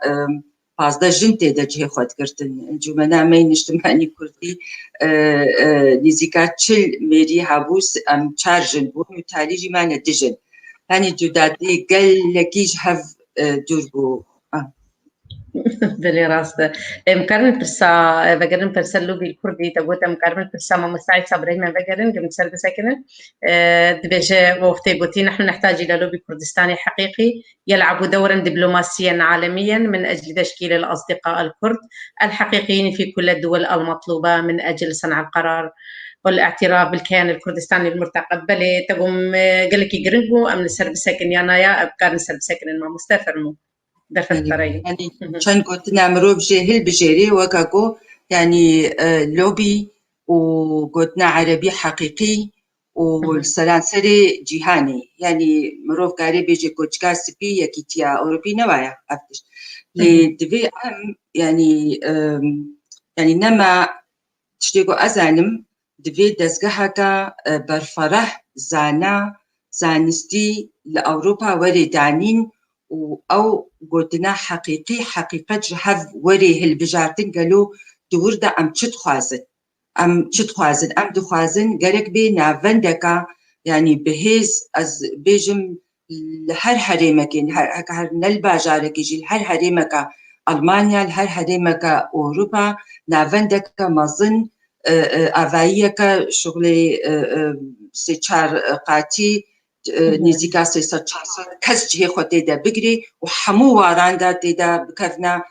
پازده جنتي دا جهي خود كرتن انجمنا مين اجتماعي كردي نيزيكا تشل ميري هبوس ام چارجن بو متالي جمانا دجن يعني جدادي قال لكيش هف دوربو بلي راسته مكرن برسا بقرن برسا لوبي الكردي تقول مكرن برسا ما مستعد صبرين من بقرن قم سر بسكنه دبيجة وقتي بوتي نحن نحتاج إلى لوبي كردستاني حقيقي يلعب دورا دبلوماسيا عالميا من أجل تشكيل الأصدقاء الكرد الحقيقيين في كل الدول المطلوبة من أجل صنع القرار والاعتراف بالكيان الكردستاني المرتقب بلي تقوم قالك يقرنقو أم نسر بسكن يانايا أبقار نسر بسكن ما مستفرمو يعني عشان كنت نعملوا بجاهل بجاري وكاكو يعني لوبي وقلتنا عربي حقيقي والسلاسري جهاني يعني مروف قاري بيجي كوتشكا سبي يكيتيا أوروبي نوايا أفتش لدفي أم يعني نما تشتيقو أزانم دفي دزقهكا برفرح زانا زانستی لأوروبا وري دانين أو قلتنا حقيقة جهف وري هالبجارتن قالوا دوردا أم تشتخوازن أم دخوازن قالك بي نافندكا يعني بهيز از بيجم هر هريمكين هر نلباجارك يجي هر هريمكا ألمانيا هر هريمكا أوروبا نافندكا مظن أفايكا شغلي سيچار قاتي نزيكا سيسا كس جهي خو تيدا بقري وحمو واران دا تيدا بكفنا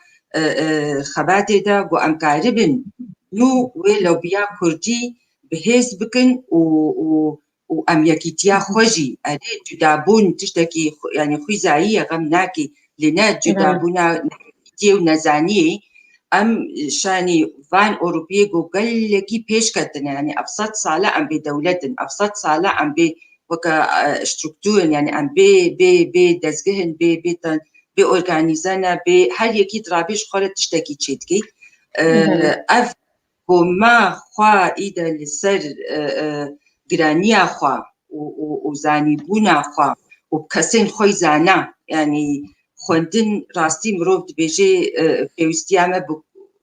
خبات تيدا و أمكاربن نو ولو بيا كردي بهيز بكن و أم يكيتيا خوجي أدي جدابون تشتكي يعني خوزايا غمناكي لنا جدابونا ديو نزاني أم شاني فان أوروبية قل لكي بيش كتنا يعني أبسط صالة أم بدولتن أبسط صالة أم وكا ستركتورن يعني أم بي دزجهن بي أورغانيزانا بي هل يكي درابيش خالة تشتكي تشتكي أف وما خوا إيدا لسر جرانيا خوا وزاني بونا خوا وبكسين خوي زانا يعني خوندن راستي مروف دبيجي بيوستي عما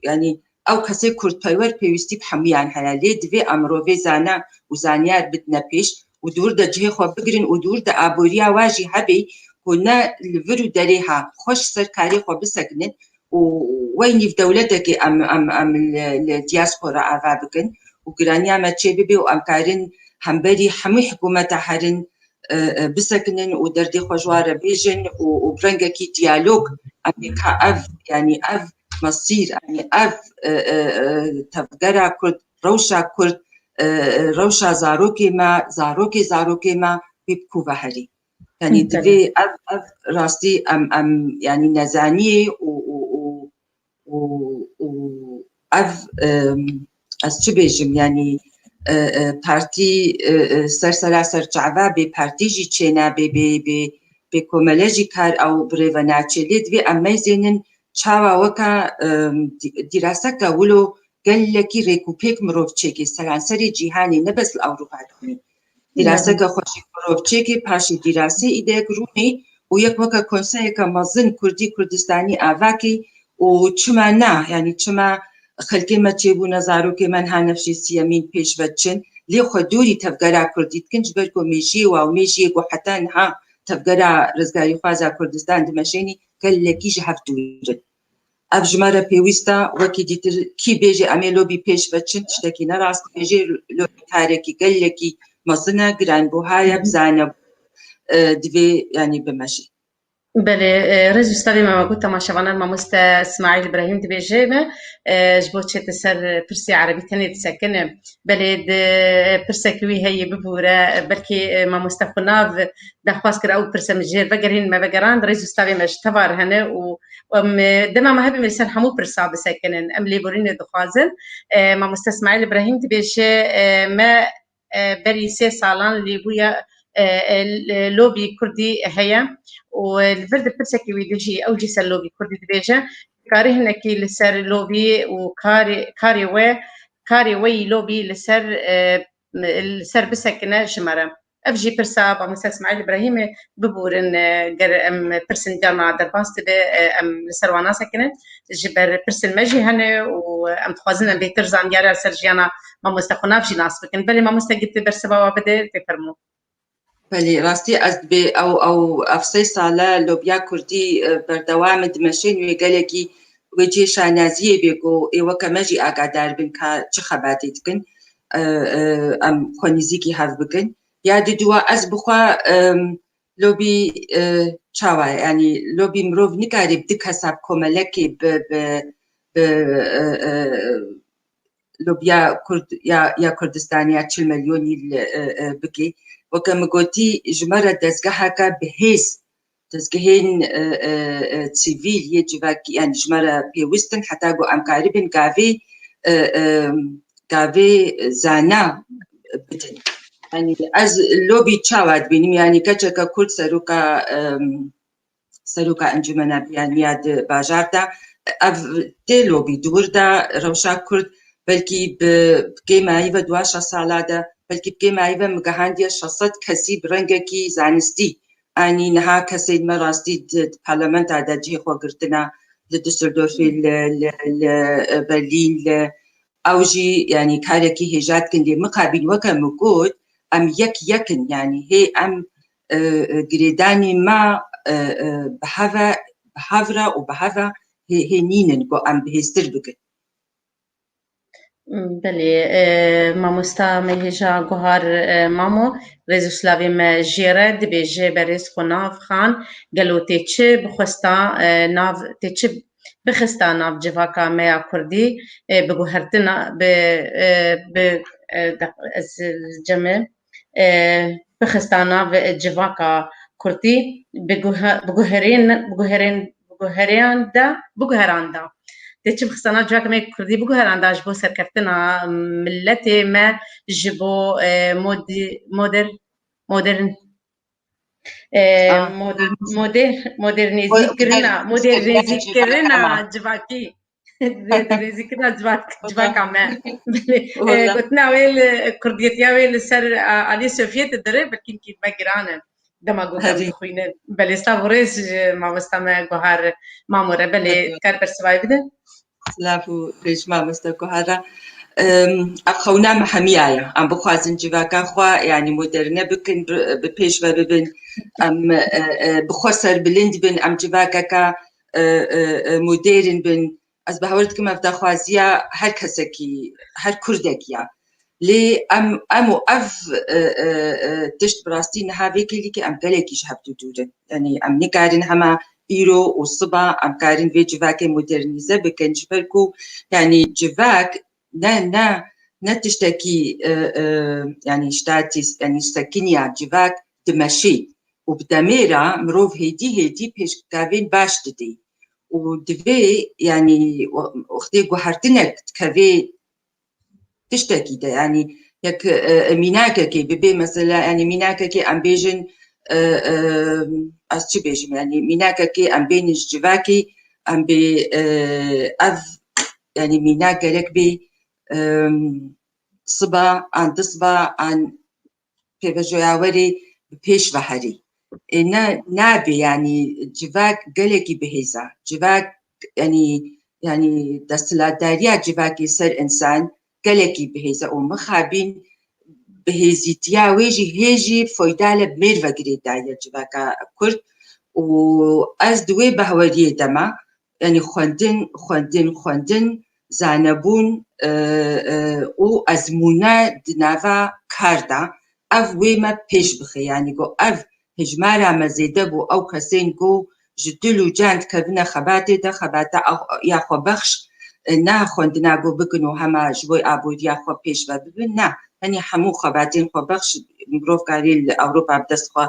يعني أو كسي كورد بايور بيوستي بحميان حلالي دبي أمروفي زانا وزانيار بدنا بيش ودور دا جهي خوا بقرن ودور دا آبوريا واجي هبي كنا لفرو داريها خوش سركاري خوا بسكنن وويني في دولتك أم الدياسبورا آفا بكن وقرانيا ما تشيبي وأمكارن همبري حمي حكومة حرن بسكنن ودردي خوجوارة بيجن وبرنجكي ديالوج أمريكا أف يعني أف مصير يعني أف تفجرا كرد روشا كرد روشا زاروكي ما بيبكو بحري يعني دبي أف راستي أم يعني نزاني و أف أستبيجم يعني بارتي سر جعبا ببارتي جي تشينا بكومالجي كار أو بريفاناتشي لدبي أميزينن چاوا وكا دراسة ولو قال لكي ريكوبيك مروف تشيكي سرانسري جيهاني نبس الأوروبا دوني دراسة خوشي مروف تشيكي باشي دراسة إيديك روني ويك وكا كونسايكا مظن كردي كردستاني آفاكي وچما نا يعني چما خلقي ما تشيبو نزاروكي من هانفشي سيامين بيش بچن لي خدوري تفقرا كردي تكنج بركو ميشي وميشي وحتى نها تفقرا رزقاري خوازا كردستان دمشيني قال لكي جهف دورن أف جمارة بيويستا وكي ديتر كي بيجي أمي لوبي بيش بچن تشتكي نراست بيجي لوبي تاريكي قال لكي مصنع قران بوهايا بزانا دبي يعني بمشي بله رجل ستادي ما قلت ما شبانا ما مست اسماعيل ابراهيم دبي جيمه جبوت تسر برسي عربي تاني تسكن بله برسكوي هي ببوره بلكي ما مستقناف دخواس كر او برسم جير بقرين ما بقران رجل ستادي ما اشتبار هنا وم دما ما هبي مثلا حمو برسا بسكن ام لي بورين دخوازن ما مست اسماعيل ابراهيم دبي ما بري 3 سالان اللي بويا لوبي كردي هي والفرد برسكي ويدجي أو جيس اللوبي كردي دبيجة كاري هناكي لسر لوبي كاري وي لوبي لسر بسكنة جمرة أفجي برسا بمسا اسماعيل إبراهيم ببورن برسن جامعة درباست أم لسروانا سكنة جبر برسن مجي هنا وأم تخوازن بيتر زانيارة سرجيانا ما مستخناف جي ناس بكن بلي ما مستقيت برسبا وبدأ تفرمو بله راستي از به او افسي سالا لوبيا كردي بردوام دمشين ويقالكي وجي شانازيه بيقو ايوه كماجي اقادار بن كا چه خباتي تكن ام خونيزيكي هاف بكن يا دوا از بخوا لوبي چاوا يعني لوبي مروف نكاري بدك حساب كوملكي ب لوبيا كرد يا كردستانيا 40 مليون بكي وكما قلتي جمرة دزقهاكا بهيس دزقهين تسيفيل يجبك يعني جمرة بيوستن حتى قو أمكاربن قاوي زانا بدن يعني از لوبي تشاواد بيني يعني كتشكا كل سروكا انجمنا بيانياد باجاردا اف دي لوبي دوردا روشا كرد بلكي بكيما يبا دواشا سالادا بلکه بگه مایوه مگهاندی شخصت کسی برنگکی زانستی آنی نها کسی مراستی پارلمان دادجی خو گرتنا لدوسلدورفی لبرلین اوجی يعني كاركي هجات كندي مقابل وكا مقود ام يكن يعني هي ام جريداني ما بحافرة وبحافرة هي نينن قو ام بهستر بك بله ماموستا مهجا گوهر مامو رزوسلاوی ما جیرد به جبرس خناف خان گلو تیچه بخستا ناف تیچه بخستا ناف جواکا میا کردی بگوهرتنا ب از جمع بخستا ناف جواکا کردی بگوهران دا تيجي بخصنا جاك ما كردي بقول هرانداج بو سركفتنا ملتي ما جبو مودرن مودرنيزي كرنا جباكي مودرنيزي كرنا جباكا ما قلتنا ويل كرديتيا ويل سر علي سوفيت الدرب لكن كيف ما جرانا دماغو خوينا بل استابوريز ما مستمع جوهر مامورة بل كاربر سواي بده لافو ريشما مستكو هذا أخونا محميايا أم بخوازن جواكا خوا يعني مودرنة بكن ببيش ببن أم بخسر بلند بن أم جواكا كا مودرن بن از بهورت كما بدا خوازيا هر كسكي هر كردكيا لي أمو تشت براستي نهاوي كلي أم قلقي شهبتو دورن يعني أم نقارن هما إيرو والصبا أم قارن في جواك مودرنيزة بكن جبركو يعني جواك نا تشتكي يعني شتاتيس يعني سكينيا جواك دمشي وبدميرا مروف هيدي بيش كافين باش ددي ودفي يعني اختي قهرتنك كافي تشتكي ده يعني يك ميناككي ببي مثلا يعني ميناككي ام بيجن از چی بيجم يعني ميناككي ام بينج جواكي ام بي يعني ميناك لك بي صبا عن تصبا عن بيجوياوري بيش وحري نابي يعني جواك قلقي بهيزا جواك يعني دستلاتداريا جواكي سر انسان قلقي بهيزا ومخابين بهيزيتيا ويجي هيجي فويدالة بمير وقريدايا جواكا كرد وأز دوي بهوريه دما يعني خوندن زانبون و أزمونا دنافا كاردا أف ويما بيش بخي يعني قو أف هجمارا مزيدة بو أو كسين قو جدلو جاند كبنا خباتي دا خباتا يا خو بخش نا خوندنا قو بكنو هما جوي أبو يا خو بيش ببن نا يعني حمو خباتين خو بخش مروف كاري أوروبا بدست خو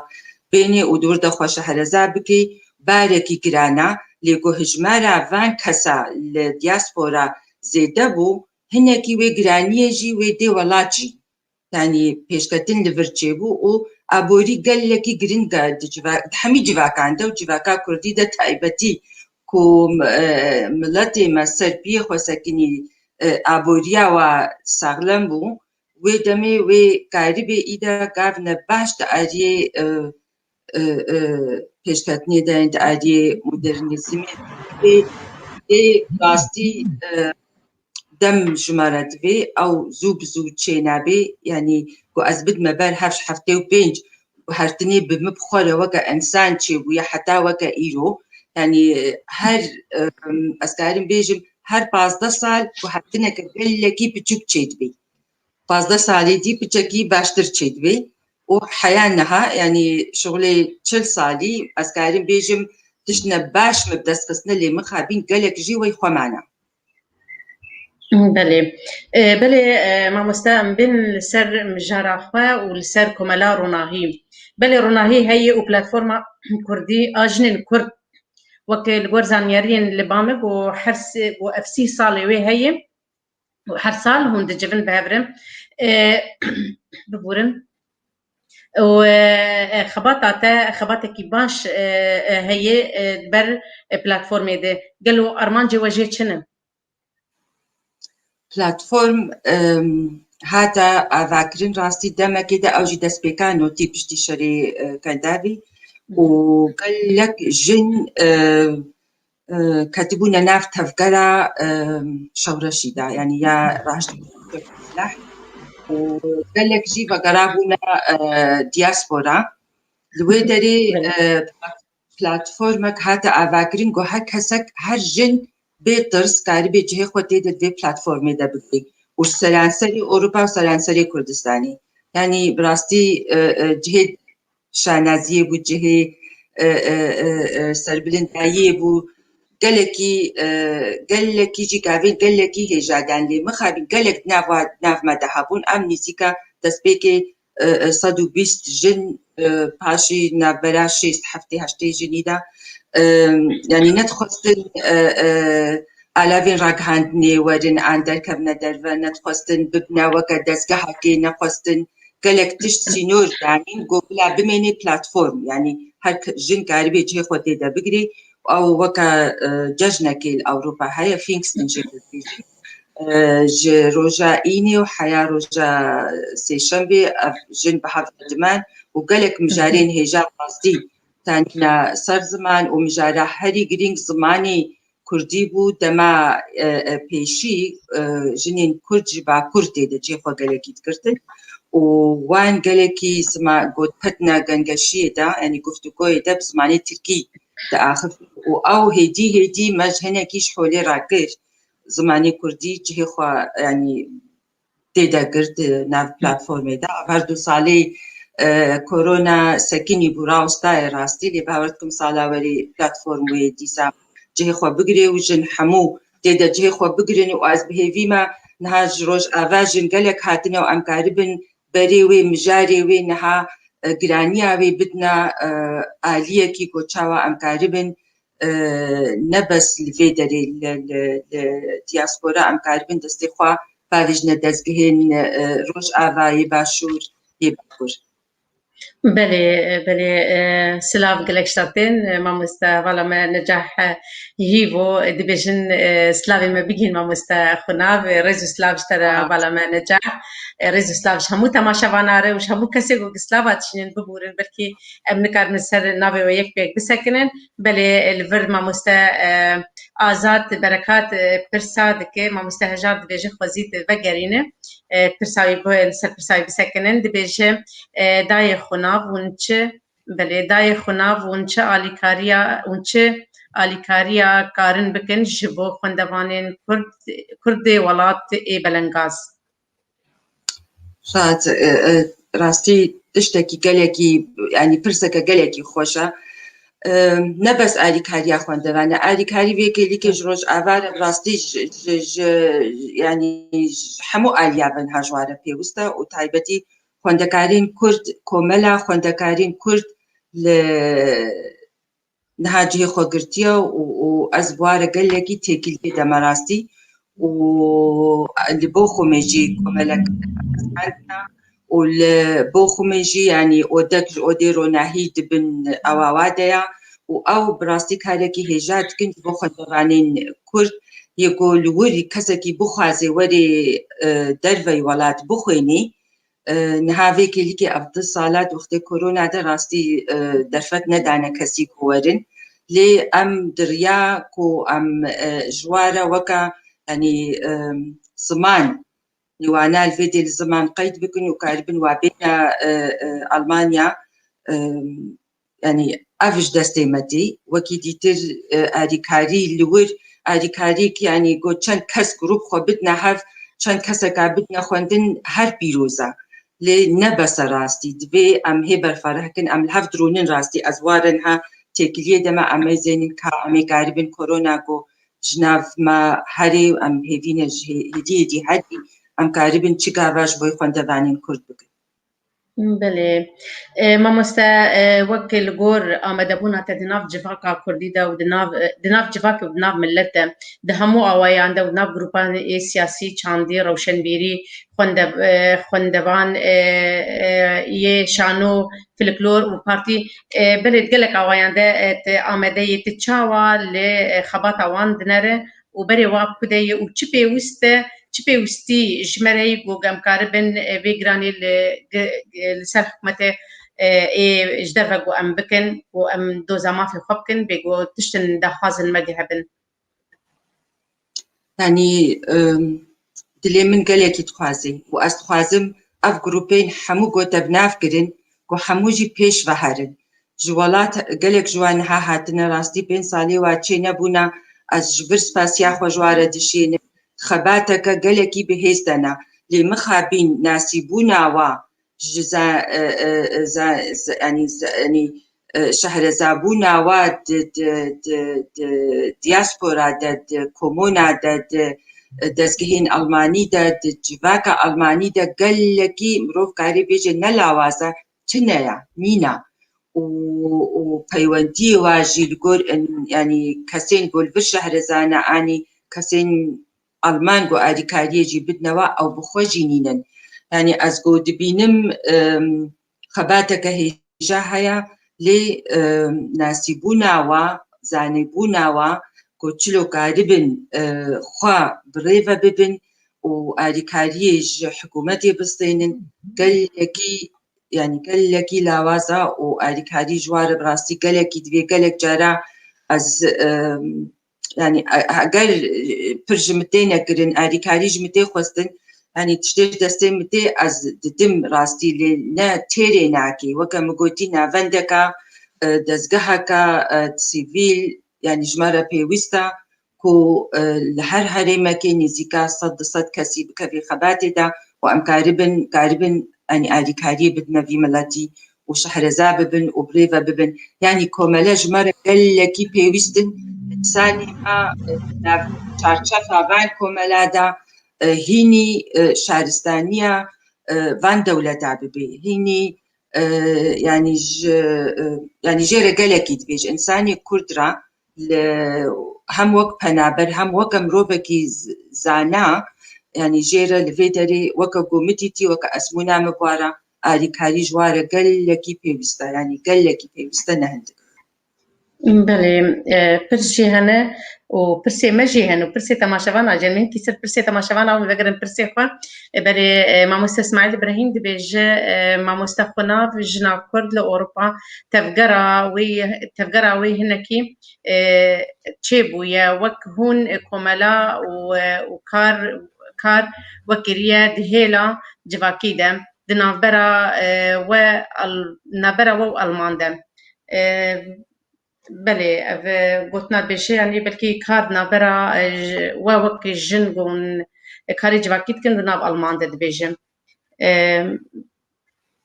بيني ودور دا خو شهرزا بكي باركي كرانا ليكو هجمارا فان كسا لدياسبورا زيده بو هنكي وي جرانيه جي وي دي ولاجي يعني بيشكتن لفرچي بو و ابوري قال لك جرينغا دجوا حمي جوا كاندا وجواكا كردي ده تايبتي كو ملتي ما سربيه خو سكني ابوريا و ساغلم بو وي دمي وي قاربي ايدا غافنا باش تاري پێشکەوتنی دەین ئاریێ مۆدرنیزمی ڕاستی دەم ژمارە دەبێ ئەو زوو بزوو چێنابێ یعنی گۆ ئەس بدمە بەر هەفت هەفتەی و پێنج هەرتنی بمە بخۆرە وەکە ئەنسان چێ بووە حتا وەکە ئیرۆ یعنی هەر ئەسکارم بێژم هەر 15 ساڵ و هەرتنەکە گەلێکی بچووک چێ دەبێ 15 ساڵی دی بچەکی باشتر چێ دەبێ وحيانها يعني شغلي 40 صالي أسكارين بيجم تشنا باش مبدس خصنا اللي مخابين قالك جي ويخوا معنا بله ما مستام بين سر مجارخوا والسر كملا روناهي بله روناهي هي وبلاتفورما كردي اجن كرد وكل غورزانيارين لبامك وحرس وافسي صالي وي هي وحرسال هون دجبن بهبرم ببورن وخباتك باش هي بر بلاتفورم ده قالوا ارمان جواجه شنو بلاتفورم هاتا ئاواکردن ڕاستی دەمەکێدا ئەوژی دەستپێکان وتی پشتی شەری کەنداوی و گەلک ژن کەتبوونە ناو تەفگەرە شەورەشیدا یعنی یا ڕاشتی و گەلک ژی بەگەڕابوونە دیاسپۆرا لێ دەرێ پلاتفۆرمێک هاتە ئاواکردن گۆ هەر کەسێک هەر ژن بێ ترس کاری بێ جهێ خۆ تێ دەبێ پلاتفۆرمێدا بکەی و سەرانسەری ئەوروپا و سەرانسەری کوردستانی یعنی بڕاستی جهێ شانازیە بوو جهێ سەربلنداییە بوو گەلێکیجی گاوێن گەلێکی هێژادان لێ مخابی گەلێک ناومەدە هەبوون ئەم نزیکە دەستپێکێ 120 ژن پاشی ناوبەرا 6 هەفتەی هەشتەی ژنیدا یعنی نەتخواستن ئالاوێن ڕاگەهاندنێ وەرن ئان دەرکەبنە دەرڤە نەتخواستن ببنەوەکە دەستگەهەکێ نەخواستن گەلێک تشت سینۆر دانین گۆبلا بمێنێ پلاتفۆرم یعنی هەر ژن کاری بێ جهێ خۆ تێدا بگرێ ئەو وەکە جەژنەکێ ئەوروپا هەیە فینکستن ji roja înê û heya roja sêşembê ev jin bi hev diman û gelek mijarên hêja rastî tenîna ser ziman û mijara herî giring zimanê Kurdî bû dema pêşî jinên Kurd ji Bakur tê de cê xwe gelekî dikirtin û wan gelekî gotketine gengeşiyê de yanî guftûgoyê de bi zimanê Tirkî de axir û ew hêdî me ji hinekî ji holê rakir زمانی کوردی جهێ خوا ینی تێدا گرت ناو پلاتفۆرمێدا هەر دوو ساڵەی کۆرۆنا سەکینی بوو ڕاوستایە ڕاستی لێ باوەڕکم ساڵاوەری پلاتفۆرم وێ دیسا جهێ خوا بگرێ و ژن هەموو تێدا جهێ خوا بگرن و ئاز بهێڤیمە نەها ڕۆژ ئاوا ژن گەلێک هاتنە و ئەمکاری بن بەرێ وێ مژارێ وێ نەها گرانییا وێ بدنە ئالیەکی گۆچاوە ئەمکاری بن نەبەس لێ دەرێ دیاسپۆرا ئەمکاری بن دەستی خوا باریژنە دەستگەهێن ڕۆژ ئاوایی باشوور هێ باکوور بله بله سلاف گلکشتاتین ماموستا والا ما نجاح هیو دبیجن سلاوی ما بگین ماموستا خناب رزو سلاف شتر والا ما نجاح رزو سلاف همو تماشاواناره و همو کسی گو سلافات شنین ببورن بلکی امنکار نسر نابه و یک بیگ بسکنن بله الورد ماموستا آزاد برکات پرساد که ماموستا هجار دبیجه خوزید وگرینه پرساوی بو سر پرساوی بسکنن دبیجه دای خناب ونچه بله دای خناب ونچه آلیکاریا کارن بکن جبو خوندوانین کرد ولات ای بلنگاز شاید راستی تشتێکی گەلێکی ینی پرسەکە گەلێکی خۆشە نەبەس ئالیکاریا خوێندەوانە ئالیکاری وێکێلیکێژ ڕۆژ ئاوارە ڕاستی ینی هەموو ئالیابن هەژوارە پێویستە و تایبەتی خوێندەکارین کورد کۆمەلە خوێندەکارین کورد نەها جهێ خۆگرتیە و ئەس بوارە گەلێکی تێکیل دەمەڕاستی و li bo xwemêjî komelek û li bo xwemêjî yanî odek ji odê ronahî dibin ewa de ya û ew bi rastî karekî hêja dikin ji bo xwendevanên Kurd yê ku li wirî kesekî bixwaze werê derveyê welat bixwênê niha vê kêlikê ev 10 salat wextê korona de rastî derfet nedane kesî ku werin lê em diriya ku em ji ware weka yanî ziman nîwana li vê dê li ziman qeyd bikin û karibin wa bêhna Almanya yanî ev ji destê me tê wekî dîtir alîkarî li wir alîkarî yanî got çend kes grûp xwe bidne hev çend keseka bidne xwendin her pîroz e lê nebese rastî divê em hê berfirehkin em li hev dirûnin rastî ez warin ha têkiliyê de me em ê zênin ka em ê karibin korona got ji nav me herê em hêvîne ji hêdiyê herî em karibin çi gava ji bo xwendevanên Kurd bikin بله مامۆستا وەک li گۆر ئامادەبوونا te di nav civaka Kurdî de û di nav civakê û di nav millet de di hemû awayan de û nav grûpan ê siyasî çandî rewşenbîrî xwendevan yê şano folklor û partî belê gelek awayan de amadeyê ti çawa lê xebata wan dinere û berê wa ku de ye û çi pêwîst e چی پێویستی ژمارەی بۆ گەمکارە بن بێگرانی لەسەر حکوومەتێ ji derve got em bikin û em doza mafê xwe bikin bê got tiştên daxwazin me hebin. Yani dilê min gelekî dixwaze û ez dixwazim ev grûpên hemû got ev navkirin ku hemû jî pêş veherin. Ji welat gelek ji wan niha hatine rastî 5 salê wa çê nebûna ez ji vir spasiya xwe ji wan re dişînim. Xebateke gelekî bihêz dene lê mixabîn nasîbûna wa ji yani şehrezabûna wa di diaspora de di komûna de di dezgehên Almanî de di civaka Almanî de gelekî mirov karî bêje nelawaze tune ye nîna û peywendiyê wa jî li gor yani kesên ku li vir şehrezane anî kesên Alman got alîkariyê jî bidnewa ew bi xwe jî nînin. Yani ez got dibînim xebateke hêja heye lê nasîbûna wa zanîbûna wa ku çilo karibin xwe bi rêve bibin û alîkariyê ji hikûmetê bistênin gelekî yani gelekî lawaza û alîkarî ji wan re bi rastî gelekî divê gelek cara ez yani eger pir ji min tê nekirin alîkarî ji min tê xwestin yani tiştê destê min tê ez didim rastî lê ne têrê nakê weke min gotî navendeka dezgeheka sivîl yani ji me re pêwîst e ku li her herêmekê nêzîka 100 kesî bikeve xebatê de û em karibin yani alîkariyê bidine vî miletî û şehreza bibin û bi rêve bibin yani komele ji me re gelekî pêwîstin insanî me nav çarçefa van komela de hînî şaristaniya van dewleta bibe hînî yani jê re gelekî dibêje insanê Kurd re hem wek penaber hem weke mirovekî zana yani jê re li vê derê weke ku min dîtî weke esmûna min bwara alîkarî ji wan re gelekî pêwîst e yani gelekî pêwîst e ne hindik. Belê pirs jî hene û pirsê me jî hene û pirsê temaşevana jî min kîsir pirsê temaşevana ew vegirin pirsê xwe berê Mamoste İsmail İbrahîm dibêje mamoste xwe nav jina Kurd li Ewropa tevgera wê hinekî çêbûye wek hûn komela û kar wekiriye di hêla civakî de di navbera we û Alman de. Belê ev gotina bêje yanî belkî kar navbera we wek jin gon karê civakî dikin di nav Alman de dibêje.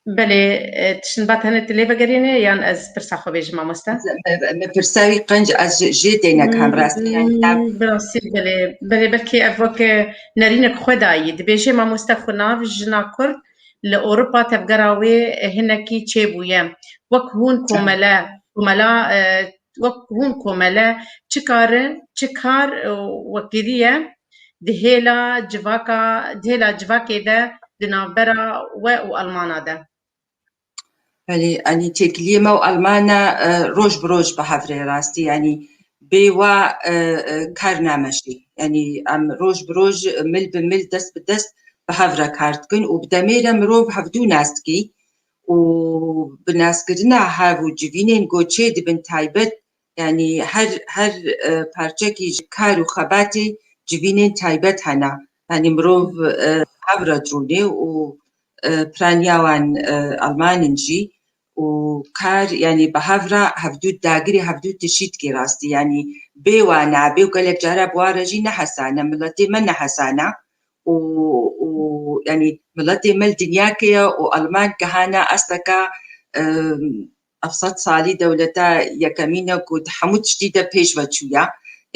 Belê tiştin bat hene tu lê vegerîne yan ez pirsa xwe bêjim mamoste? Me pirsa wî qenc ez jê tê nekim rastî yani Birasî belê belkî ev wek nerînek xwe dayî dibêje mamoste xwe nav jina Kurd li Ewropa tevgera wê hinekî çêbûye wek hûn komele çi kar wekiriye di hêla civakê de di navbera we û Almana de. Belê yani têkiliyê me û Almana roj bi roj bihevre rastî yani bê wa kar nameşî yani em roj bi roj mil bi mil dest bi dest bihevre kar dikin û bi demê re mirov hevdû nas dikî û bi naskirina hev û civînên got çê dibin taybet yani her parçekî ji kar û xebatê civînên taybet hene yani mirov hev re dirûnê û piraniya wan Almanin jî û kar yani bi hev re hevdû dagirê hevdû tişî dike rastî yani bê wan nabê û gelek cara bi wan re jî nehesane miletê me nehesane û yani miletê me li dinyakê ye û Alman gihane esteka 700 salî dewleta yekemîn e ku di hemû tiştî de pêş veçûye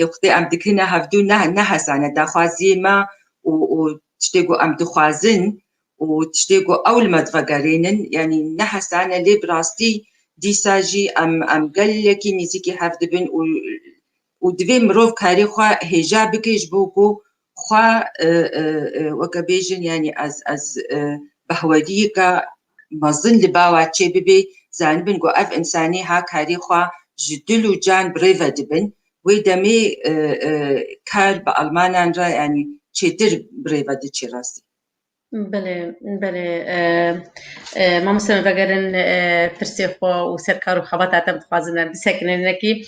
wextê em dikine hevdû nehesane daxwaziyê me û tiştê ku em dixwazin û tiştê ku ew li me divegerînin yani nehesane lê bi rastî dîsa jî em gelekî nêzîkî hev dibin û divê mirov karê xwe hêja bike ji bo ku xwe weke bêjin yani ez behweriyeka mezin li bawa çê bibe zanibin ku ev insanî ha karê xwe ji dil û can bi rêve dibin wê demê kar bi Almanan re yani چێتر برێڤە دچێ ڕاستی. بله ما مثلا وگرن پرسی خو و سرکار و خبات اتم تخوازن بسکنن نکی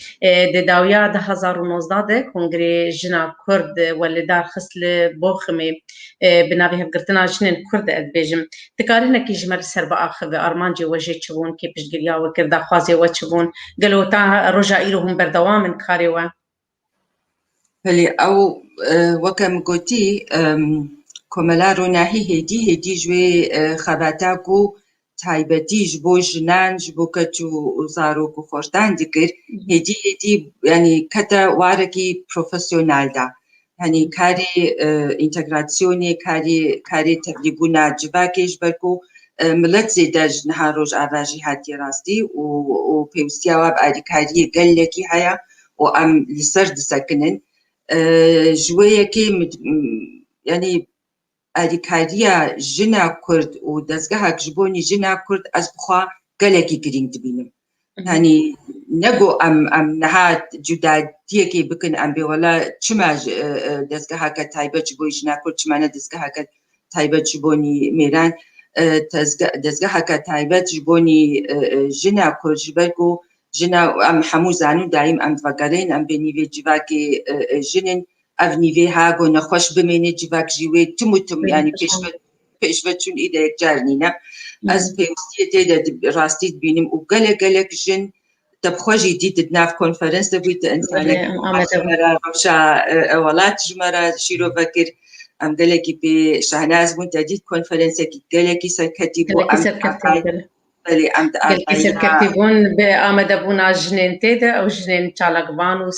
داویا 2019 ده کنگره جنا کرد ولدار خسل بوخمه بنابه هفگرتنا جنن کرد ادبیجم تکاری نکی جمر سر با آخر و آرمانجی وجه چبون که پشگریا و کرده خوازی و چبون گلو تا رجا ایرو هم بردوام کاری و بله او وەکەم گوتی کۆمەلا ڕۆناهی هێدی ژوێ خەباتاک و تایبەتیش بۆ ژنان ji بۆ کەچ و زارۆک و خۆشدان دکرد هێدی ینی کەتە وارێکی پرۆفەسیۆنالدا ینی کاری ئینتەگراسیۆنێ کاری تەبلیغونا جڤاکێش بەرک و ملەت زێدە ژنها ڕۆژ ئاواژی هاتی ڕاستی و پێویستیاوە ئالیکاریە گەلێکی هەیە و ئەم لەسەر دسەکنن ژوەیەکی ینی ئالیکاریە ژنا کورد و دەستگەهەک ji بۆنی ژنا کورد ئەس بخوا گەلێکی گرنگ دبینم ینی نەگۆ ئەم نەهات جوداتیەکی بکن ئەم بێوەلا چما دەستگەهەکە تایبەت ji بۆی ژنا کورد چمانە دەستگەهەکە تایبەت ji بۆنی مێران دەستگەهەکە تایبەت ji بۆنی ژنا کورد ji ber ku jina em hemû zanûn daîm em vegerên em bê nîvê civakê jinin ev nîvê ha got nexweş bimêne civak jî wê tim û tim yanî pêşveçûn îde yekcar nîne ez pêwîstiyê tê de rastî dibînim û gelek jin tebxwe jî dît di nav konferense bûî te insanekî rewşa welat ji me re şîrovekir em gelekî pê şehnaz bûn te dît konferensekî gelekî serketî bû em سرکتی بون به آمده بون از جنین تیده او جنین چالکبان و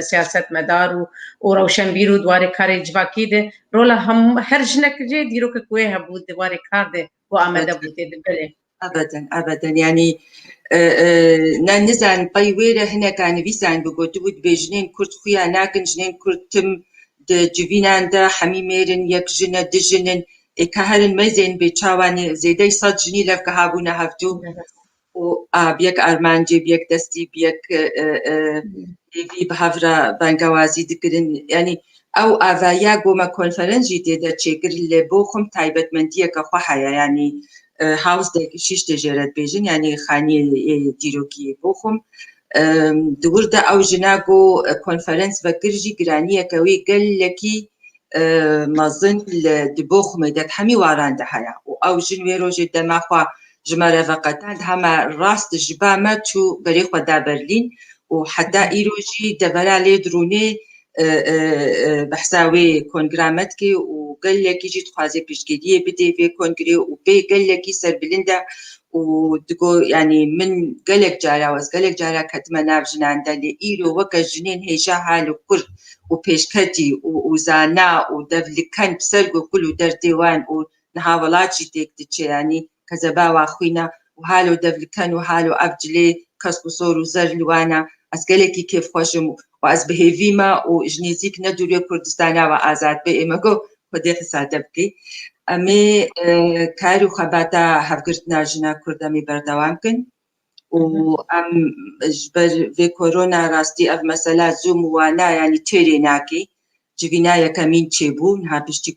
سیاست مدار و روشنبیر و دواره کار جواکی ده رولا هم هر جنک جه دیرو که کوه بود دواره کار ده و آمده بوده ده بله ابدا یعنی نزان قیویره هنه کانویسان بگوتو بود به جنین کرد خویا ناکن جنین کرد تم ده جوینان ده حمیمیرن یک جنه ده جنن كهرن مزين بچاواني زيدي صد جني لف كهابونا هفتو و بيك ارمانجي بيك دستي بيك بي بهافرا بانگوازي دكرن يعني او افايا گوما كونفرنس جيتي دا تشيكر اللي بوخم تايبت مندية كخوحايا يعني هاوس دك شيش تجارت بيجن يعني خاني ديروكي بوخم دور دا او جناغو كونفرنس وكرجي گرانية كوي قل لكي مازن دبوخمه دت همي واران ده هيا او جنوي روجي دماخوا جمره فقطان هما راست جبامه تو بريخ ودا برلين وحتى ايروجي دبلا لي دروني بحثاوي كونغرامتكي وقال لك يجي تخازي بيشكيديه بدي في كونغري وبي قال لك يسر بلندا ودقو يعني من قالك جارا كتما ناف جنان دالي إيرو وكا جنين هيجا هالو كل وبيشكتي وزانا ودفلكان بسرقو كل در ديوان ونهاولات جيتك ديتش يعني كذبا واخوينا وهالو دفلكان وهالو أفجلي كسكو صورو زر لوانا أسقالكي كيف خوشم وأز بهيفيما وجنيزيك ندوريو كردستانا وآزاد بإمكو خدي حسادبكي أمي كارو خباتا هفگرتنا جنا كردامي بردوام كن وأم جبر في كورونا راستي أف مسألة زوم وانا يعني تيري ناكي جبنا يكمين تشيبو نها بشتي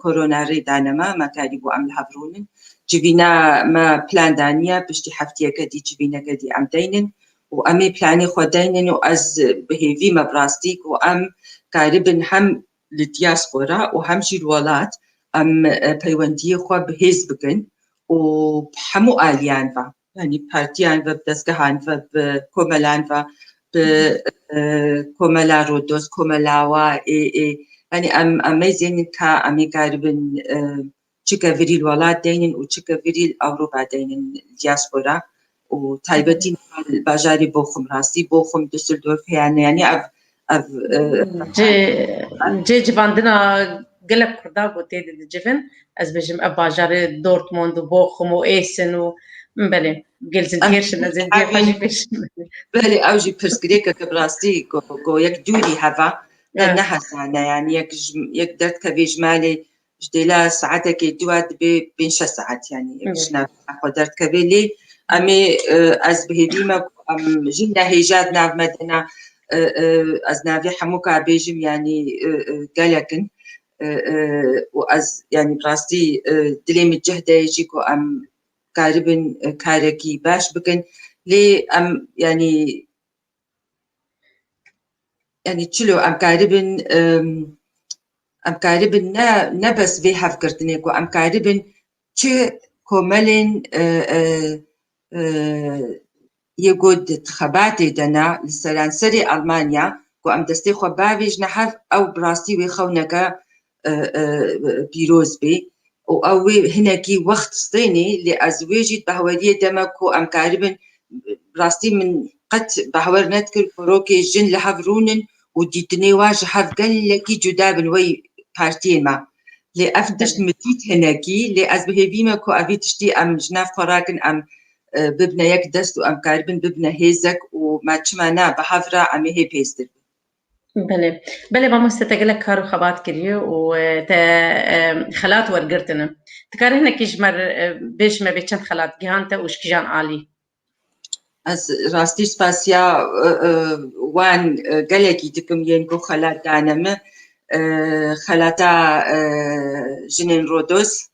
كورونا ريدانما ما كاريبو أم الهفرونن جبنا ما بلان دانيا بشتي حفتيا كدي جبنا كدي أم دينن وأمي بلاني خودينن وأز بهيفي ما براستيك وأم كاربن هم للدياسبورا وهم شي الولات ام پیوندی خو به حزب بکن و همو آلیان و یعنی پارتیان و دستگاهان و کملان و کملا رودوس کملا و یعنی امیزین که امی قربن چیکا وری الولاد دینن و چیکا وری اوروبا دینن دیاسپورا و تایبتی باجاری بوخم راستی بوخم دوسلدورف یعنی اف جي جباندنا قلب كردا بوتيد الجفن از بجم اباجار دورتموند وبوخم وايسن ومبلي جلزن كيرش نزل دي حاجه بيش بلي اوجي برسكريكا كبراستي كو يك دوري هفا نحسانا يعني يك درت كبيج مالي جديلا ساعتك دوات بين 6 ساعات يعني شنا قدرت كبيلي امي از بهديما جينا هيجاد ناف مدنا از نافي حموكا بيجم يعني قالكن وأز يعني براستي دلي متجهدة يجيكو أم قاربن كاركي باش بكن لي أم يعني تشلو أم قاربن نبس في حفكرتنيكو أم قاربن چه كوملين يقود تخباتي دنا لسرانسري ألمانيا كو أم دستي خو باويج نحف أو براستي ويخونك بيروز بي أو هناكي وقت صيني لأزواجي بهورية دمكو أم قاربن براستي من قد بهور نتكر فروكي جن لحفرونن وديتني واج حف قال لكي جدابن وي بارتين ما لأفدشت متيت هناكي لأزبه بيما كو أبي تشتي أم جناف فراكن أم ببنا يك دست وأم قاربن ببنا هيزك وما تشمانا بحفرة أم هي بيستر بله بله ما مستتقلك كارو خبات كريو و خلات ورقرتنا تكاره هنا كيش مر بيش ما بيتشن خلات جهانتا وش كيجان عالي از راستي سپاسيا وان قالكي تكم ينكو خلات دانم خلاتا جنين رودوس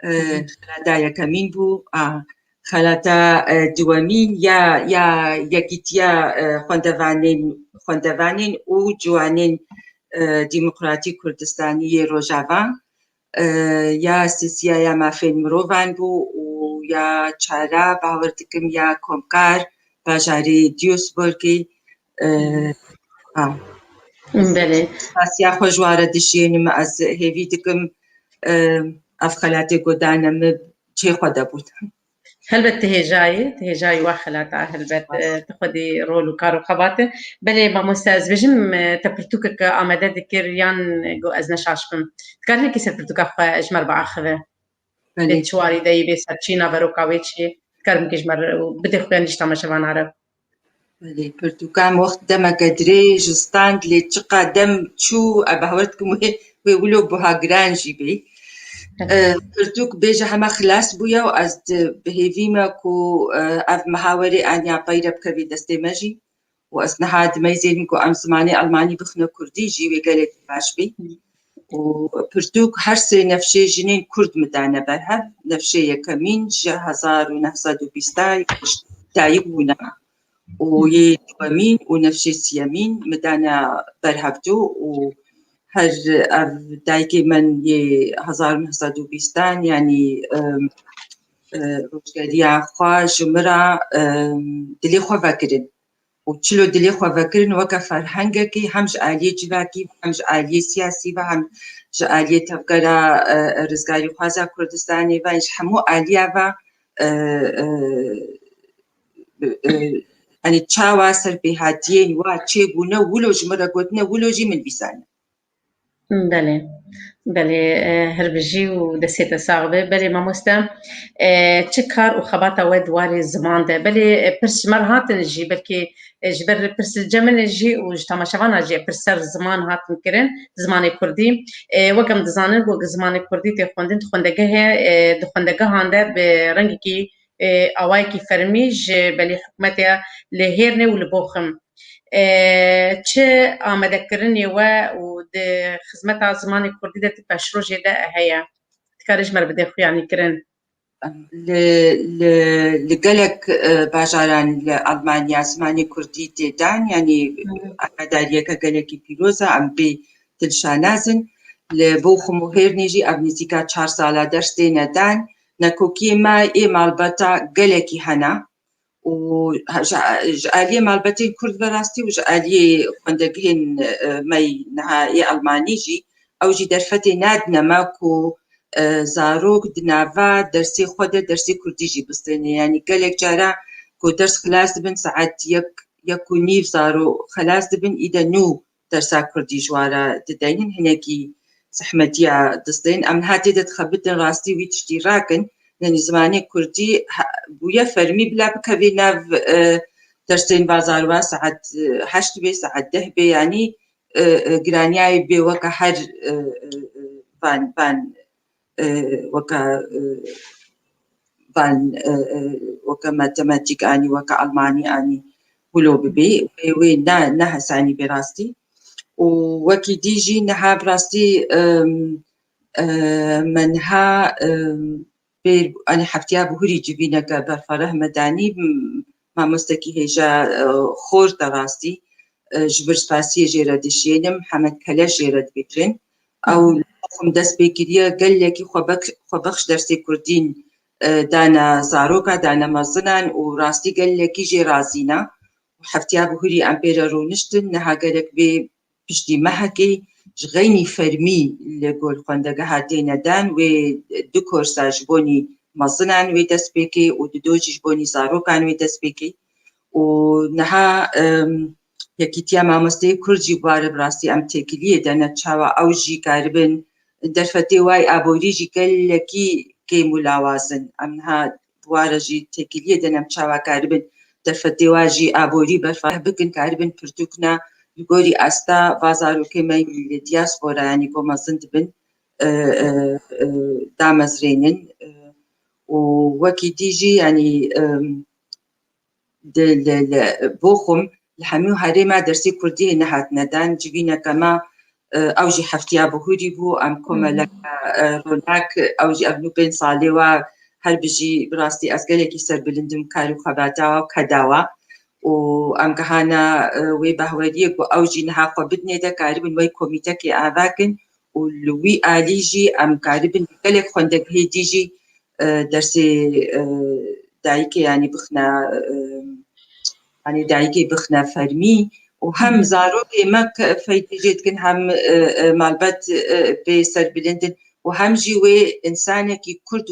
خلاتا يكمين بو خلاتا دوامين يا يكيتيا خوندوانين و جوانين ديمقراطي كردستاني روجافان يا سيسيا يا مافين مروفان بو و يا چارا باورتكم يا كومكار باجاري ديوسبوركي بله سيا خوجوارة دشين ما از هيفيتكم افخلاتي قدانا چه خدا بود هل تهجاي وخلاتا هل تخدي رولو كارو خباته بله ما مستاز بجم تبرتوك آمده دكر يان جو ازنش عشقم تكاره كي سبرتوك اخوا اجمر بعخوه بيتشواري داي بيساتشينا وروكاويتشي تكارم كيجمر بدي خويا نشتا مشوان عرب بله برتوكام وقت دم قدري جستاند لتشقى دم تشو أبهورتكم ويقولوا بها جرانجي بي برتوك بيجا هما خلاص بويا وأز بهيفيما كو أف محاوري أنيا بايرب كبي دستي ماجي وأز نهاد ميزين كو أم زماني ألماني بخنا كردي جي وقالت باش بي وبرتوك هرسي نفشي جنين كرد مدانا برهب نفشي يكمين جا 1920 تايبونا ويمين ونفشي سيامين مدانا برهبتو وهر دايكي من 1920 يعني روشكاليا خوا جمرة دلي خوا فاكرين وتشلو دلي خوا فاكرين وكا فرهنگكي همج آلية جواكي همج آلية سياسي وهم آلية تفكرة رزقاري خوازا كردستاني وانش همو آلية و يعني تشاوا سربيهاتين واتشيبونا ولو جمرة قوتنا ولو جي من بيسانا بله هربجي ودسيتا صاغبه بله ما مستا تشكر وخباتا ود واري الزمان ده بله برس مرهات نجي بلكي جبر برس الجمل نجي وجتما شوانا جي برسر زمان هات مكرن زمان كردي وقم دزانن وق زمان كردي تخوندن تخوندگه هانده برنگكي اوايكي فرميج بلي حكومتها لهيرني ولبوخم چه آمده کرنی و د خدمت زمان کردی ده تپشروج ده هيا تکارج مر بده خو يعني کرن لقلق باجاران لألمانيا زماني كردي تدان يعني أمدارية كقلقي بيروزا أم بي تلشانازن لبوخ مهير نيجي أبنيزيكا 4 سالة درستي ندان نكوكي ما مالبتا قلقي هنا وجالية مالبتين كرد براستي وجالية خندقهن ماي نهائي ألمانيجي أو جي درفتي نادنا ماكو زاروك دنافا درسي خودة درسي كرديجي بستيني يعني قالك جارا كو درس خلاص دبن ساعات يكو نيف زارو خلاص دبن إذا نو درسا كردي جوارا تدينن هناكي سحمتيا دستين أم هاتي تخبتن راستي ويتشتي راكن يعني زماني كردي بويا فرمي بلا بكبي ناف درسين بازاروا ساعات 8 بي ساعات 10 بي يعني جرانياي بي وكا حر فان وكا فان وكا ماتماتيك اني وكا الماني اني ولو ببي وين نهس اني براستي ووەکی دیژی نەها بڕاستی منها ئەنی هەفتیا بهوری جبینەکە بەرفەرە مەدانی مامۆستەکی هێژا خۆر دەڕاستی ji vir spasiyê jê re dişênim Hemed Keleş jê re dibêjin ew xum dest pê kiriye gelekî xwebexş dersê Kurdîn dana zaroka dana mezinan û rastî gelekî jê razîne heftiya bihûrî em pê re rûniştin niha gelek vê piştî mehekê ji xeynî fermî li gol xwendegeha têne dan wê du korsa ji bonî mezinan wê dest pê kê û du dojî ji bonî zarokan wê dest pê kê û niha yekîtiya mamosteyê Kurd jî bûare bi rastî em têkiliyê dene çawa ew jî karibin derfetê wayê aborî jî gelekî kêm û lawazin em niha bûare jî têkiliyê dene em çawa karibin derfetê wa jî aborî berfireh bikin karibin pirtûkna li gorî asta va zarokê me li diaspora yanî ku mezin dibin damezrênin û wekî dî jî yanî بۆ خۆم li hemû herêma dersê Kurdiyê nehatine dan civîneke me ew jî heftiya bihûrî bû em komeleka ronak ew jî ev nû 5 salê wa her bijî bi rastî ez gelekî serbilind im kar û xebata wa kedawa û em gihana wê behweriyê ku ew jî niha xwe bidinê de karibin wey komîtekê avakin û li wî alî jî em karibin gelek xwendegehê dî jî dersê dayîkê yanî bixne dayîkê bixne fermî û hem zarokê me feydê jê dikin hem malbat pê serbilindin û hem jî wê însanekî Kurd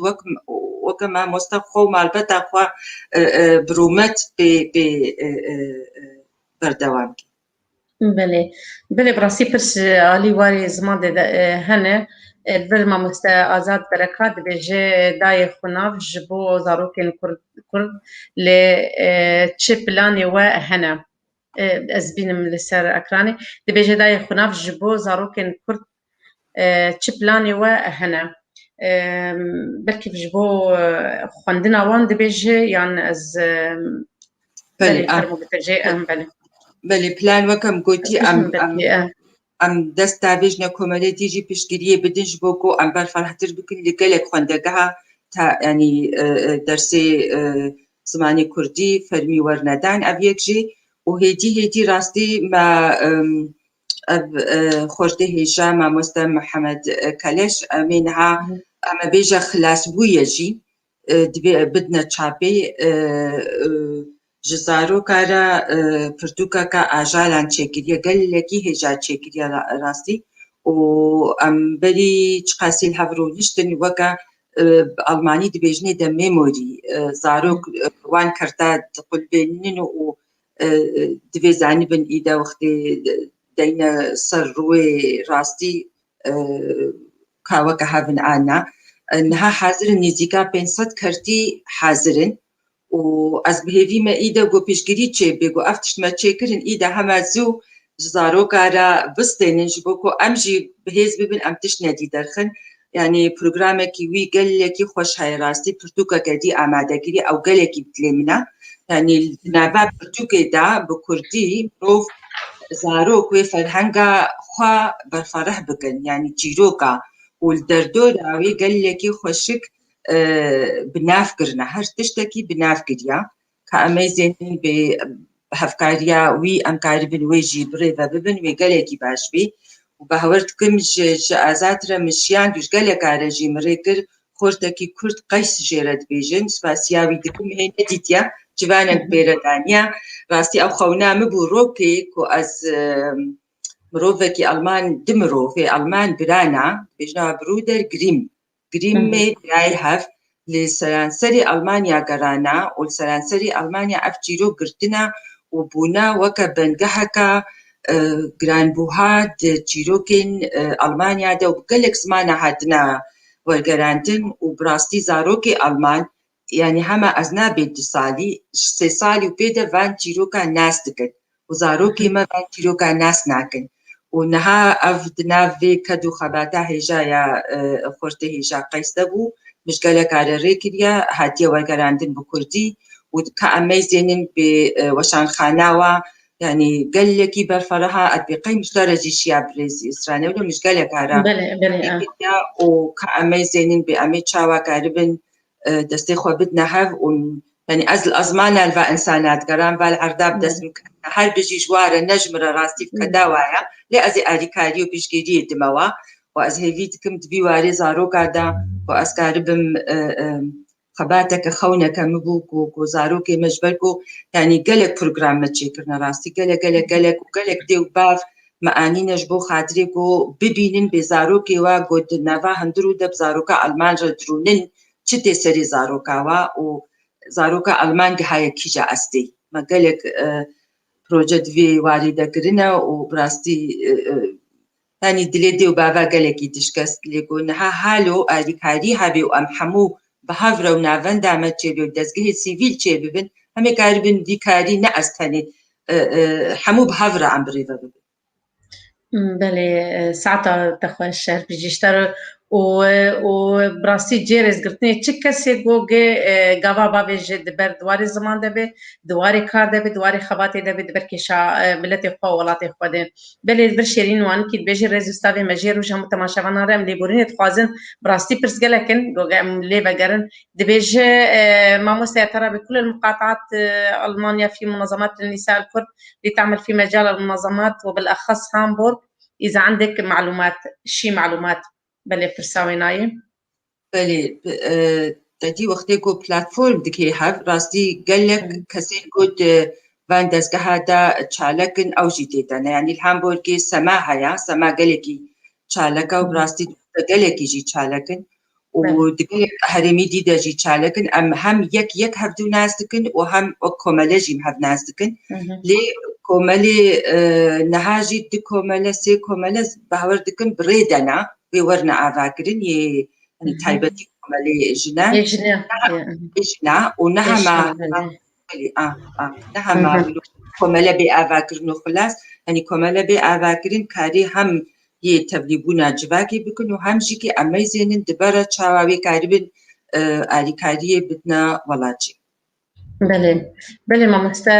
weke mamoste xwe û malbata xwe birûmet pê berdewam bikin. Belê bi rastî pir alî warê ziman de hene bir mamoste Azad Berekat dibêje dayê xwe ji bo zarokên Kurd lê çi planê we hene ez bînim li ser ekranê dibêje dayê xwe ji bo zarokên Kurd çi planê we hene belkî ji bo xwendina wan dibêje yan ez belê plan wekem gotî em dest davêjina komelê dî jî piştgiriyê bidin ji bo ku em berfirehtir bikin li gelek xwendegeha yanî dersê zimanê Kurdî fermî wernedan ev yek jî û hêdî rastî me ev xweşdê hêja mamoste Hemed Keleş em ê niha em ê bêje xilasbûyê jî divê bidine çapê ji zaroka re pirtûkeka ajalan çêkiriye gelekî hêja çêkiriye rastî û em berî çi qasî li hev rûniştin weke Almanî dibêjinê de memory zarok wan kirta diqulbênînin û divê zanîbin îde wextê deyne ser rûyê rastî ka weke hevin ana niha hazirin nêzîka 500 kertî hazirin û ez bihêvî me îde got pêşgirî çêbê got ev tişt me çêkirin îde heme zû ji zaroka re bistênin ji bo ku em jî bihêz bibin em tişt nedî derxin yanî programekî wî gelekî xweş heye rastî pirtûkeke dî amadegirî ew gelekî dilê min e yanî nava pirtûkê de bi Kurdî mirov zarok wê ferhenga xwe berfireh bikin yanî çîroka û li derdora wê gelekî xweşik bi nav kirine her tiştekî bi nav kiriye ka em ê zênin bê hevkariya wî em karibin wê jî birêve bibin wê gelekî baş bê û bawer dikim ji Azad re mişiyan ji geleka re jî mirê kir xortekî Kurd Qeys jê re dibêjin spasiya wî dikim hê nedîtiye civanek pê re daniya rastî ew xewna min bû rokê ku ez mirovekî Alman di mirovê Alman birana dibêjin Bruder Grimmê birayê hev li seranserê Almanya gerana û li seranserê Almanya ev çîrok girtina û bûna weke bengeheka giranbûha di çîrokên Almanya de û gelek zimana hatina wergerandin û bi rastî zarokê Alman yanî hema ez nabê 2 salî 3 salî û pê de van çîroka nas dikin û zarokê me van çîroka nas nakin û niha ev di nav vê ked û xebata hêjaya xweşdê hêja Qeys de bû mij geleka re rêkiriye hatiye wergerandin bi Kurdî û ka em ê zênin bê weşanxana wa يعني قال لك برفرها أتبقي مش درجة شيا بريزي إسرائيل ولا مش قال لك هرا بله وكأمي زينين بأمي تشاوا قاربن دستي خو بدنا هاف يعني أزل أزمانة الفا إنسانات قران بالعرداب دست هر بيجي جوار النجم راستي في كداوايا لأزي أريكاريو بيشكيري دموا وأز هيفيت كم تبي واري زارو قادا وأز قاربم خباتك خونك مبوكو وزاروكي مجبركو يعني قلق برنامج تشيكرنا راستي قلق ديو باف معاني نجبو خاطريكو ببينن بزاروكي وقود نافا هندرو دب زاروكا ألمان ردرونن چتي سري زاروكا و زاروكا ألمان هاي كيجا أستي ما قلق بروجكت في واردة كرنا وبراستي يعني دلي ديو بابا قلقي تشكست ليكو نها حالو أريكاري هابي وأم حمو بهافرا ونافن دامت چێبێ و دەستگەهی سیڤیل چێ ببن هەمێ کاربن دیکاری نەئەستەنێ هەموو بهافرا ئەم برێڤە ببن. بله ساعتا تخواه الشهر بيجيشتر وبراستي جيرز قرتني چه کسی گوگه گاوا باویج دبر دواری زمان دبه دواری کار دبه دواری خباتی دبه دبر کشا ملت خواه ولاتی خواه ده بله دبر شیرین وان که بیجی رزوستاوی مجیر وش هم تماشاوان هارم لیبورین اتخوازن براستی پرسگه لکن گوگه لي بقرن دبيج ما مسيطرة بكل المقاطعات ألمانيا في منظمات النساء الكرد لتعمل في مجال المنظمات وبالأخص هامبورغ إذا عندك معلومات معلومات بلي فرساوي نايم بله تدي وقتی کو پلاتفورم دکی هف راستی قالك كسين قد وان دزگه دا چالکن او جيتي دانا يعني الهامبورغي سما قالكي چالكا وبراستي قالكي جي چالكن ودقيق هرمي دي دا جي چالكن ام هم يك هفدو ناس دكن وهم كومالي جيم هف ناس دكن لي كومالي نهاجي دي كومالي سي كومالي باور دكن بريدنا بورنا آفاكرين يعني تايبتي كومالي جنا ونهما نهما كومالي بآفاكرين وخلاص يعني كومالي بآفاكرين كاري هم تبلیغونا جواکی بکن و هم جی که امی زینن دبره چاواوی کاربن آریکاریه بدنا ولاجی. بله مامستا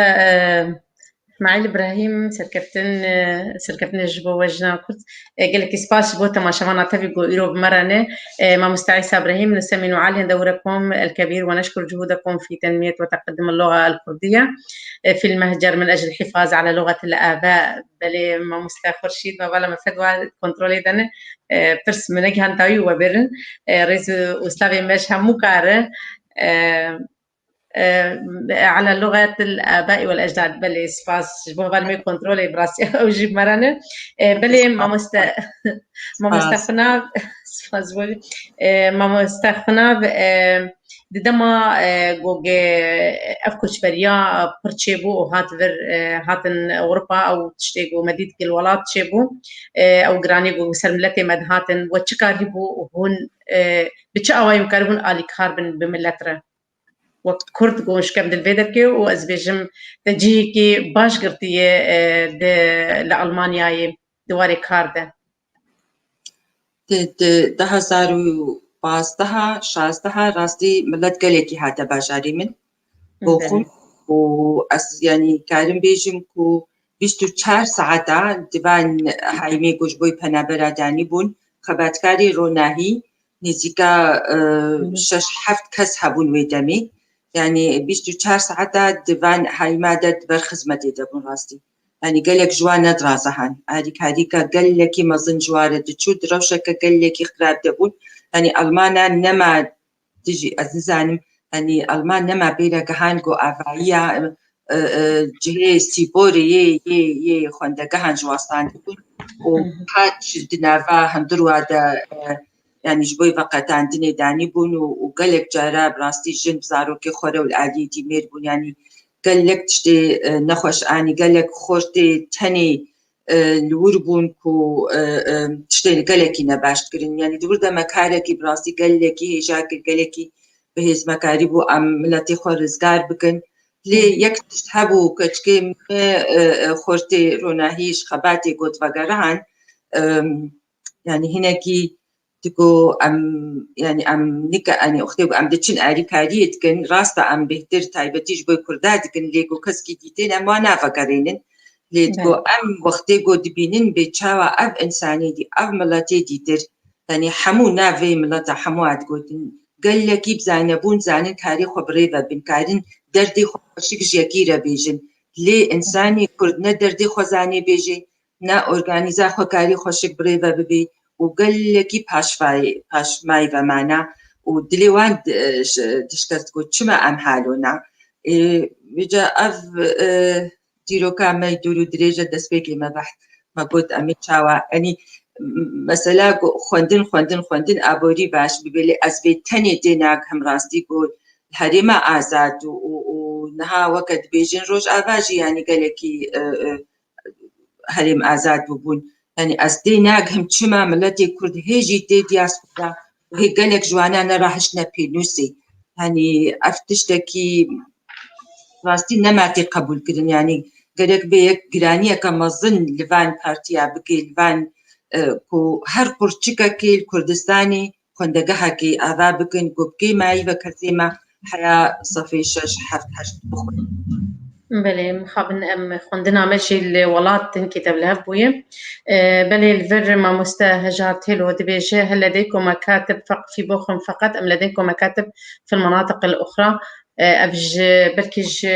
اسماعيل ابراهيم سركبتن جبو وجنا كنت قال لك سباس بو تماشانا تبي يرو بمرنه ما مستعيسى ابراهيم نستمع عاليا دوركم الكبير ونشكر جهودكم في تنميه وتقدم اللغه الكرديه في المهجر من اجل الحفاظ على لغه الاباء بل ما مستعيسى خورشيد ما بلا مفدوا كنترولي دنه برس منك هانتاوي وبرن رئيس استاذ مش هموكاره على لغة الآباء والأجداد بلي سباس جبوه بالمي كنترولي براسي أو جيب مرانة بلي ما مستخناب سباس بولي ما مستخناب دما جوجي أفكرش بريا برتشيبو هاتن أوروبا أو تشتيجو مدينة الولايات تشيبو أو جراني جو سرملتي مدهاتن وتشكاريبو هون بتشاوا يمكرهون آلي كاربن بملتره وكرد گوش کم دل بیدر که و از بیشم تجیه که باش گرتیه لألمانیای دواره کار ده 2015 راستی ملت گله کی هاته باشاری من بخون و از يعني كارم بيجم كو 24 ساعة دبان هايمي گوش بوي پنابراداني بون خباتكاري روناهي نزيكا 6-7 كس هبون ويدمي يعني 24 ساعة دبان هاي مادة برخزمتي دبون راستي يعني قالك جوانا دراسهان هاديكا قالك مظن جوارة تشود روشك قالك خراب دبون يعني ألمانا نما تجي أزنزانم يعني ألمان نما بيرا قهان قو آفايا جهي سيبوري يه خوندا قهان جواستان دبون وهاتش دنافا هندروا هذا يعني جبوي فقط عندنا داني بون وقالك جارا براستي جن بزاروكي خورا والعالي تيمير بون يعني قالك تشتي نخوش اني قالك خورتي تاني الوربون كو تشتي قالك نباشت كرين يعني دور دا مكاركي براستي قالك هيجاك قالك بهز مكاربو ام ملاتي خورزگار بكن لي يكتشهبو كتشكي خورتي روناهيش خباتي قد وقران يعني هناكي تكو يعني نيكا اني اختي دتشن اريكاريت كن راستا بهتر تايبتيج بو كرداد كن ليكو كسكي ديتين ما نافقرينن لێت گۆ ئەم وەختێ گۆ دبینن بێ چاوە ئەv ئینسانێ دی ئەv مڵەتێ دیتر ینی هەموو ناوێ مڵەتە هەمووات گوتن گەلێکی بزانەبوون زانن کاری خۆ بڕێڤە بنکارن دەردی خۆشک ژێگیرە بێژن لێ ئینسانی کورد نە دەردی خۆزانێ بێژێ نا ئۆرگانیزا خۆکاری خۆشک بڕێڤە ببێ و گەلێکی پاشمای بەمانە و دلێوان دشکەست گوت چمە ئەم حالۆنا بێجا ئەv دیرۆکە ئەمەی دوور و درێژە دەستپێکی مەبەحت مەگوت ئەمێ چاوە ئەنی مەسەلا خوێندن ئابۆری باش ببێ لێ ئەس بێ تەنێ دێناک هەمڕاستی بۆ هەرێمە ئازاد و نەها وەکە دبێژن ڕۆژ ئاواژی ینی گەلێکی هەرێم ئازاد بوون ینی ئەس دێناک هەم چما ملەتێک کورد هێژی تێ دیاسپۆرا هێ گەلێک جوانە نەڕاهشتنە پێنووسێ ینی ئەف تشتێکی ڕاستی نەماتی قبولکردن ینی گەلێک بێ یەک گرانیەکە مەزن لڤان پارتیا بکەی لڤان هەر قورچکەکەی کوردستانی خوێندەگەهەکەی ئاوا بکەن گۆ بکەی مایی بە کەسێمە حیا سەفەی 6 7 8 بخۆن بله مخابن ام خوندنا ماشي الولاد كتاب لها بويا بله الفر ما مستهجات هلو دبيشه هل لديكم مكاتب في بوخم فقط ام لديكم مكاتب في المناطق الاخرى ابج بلكيج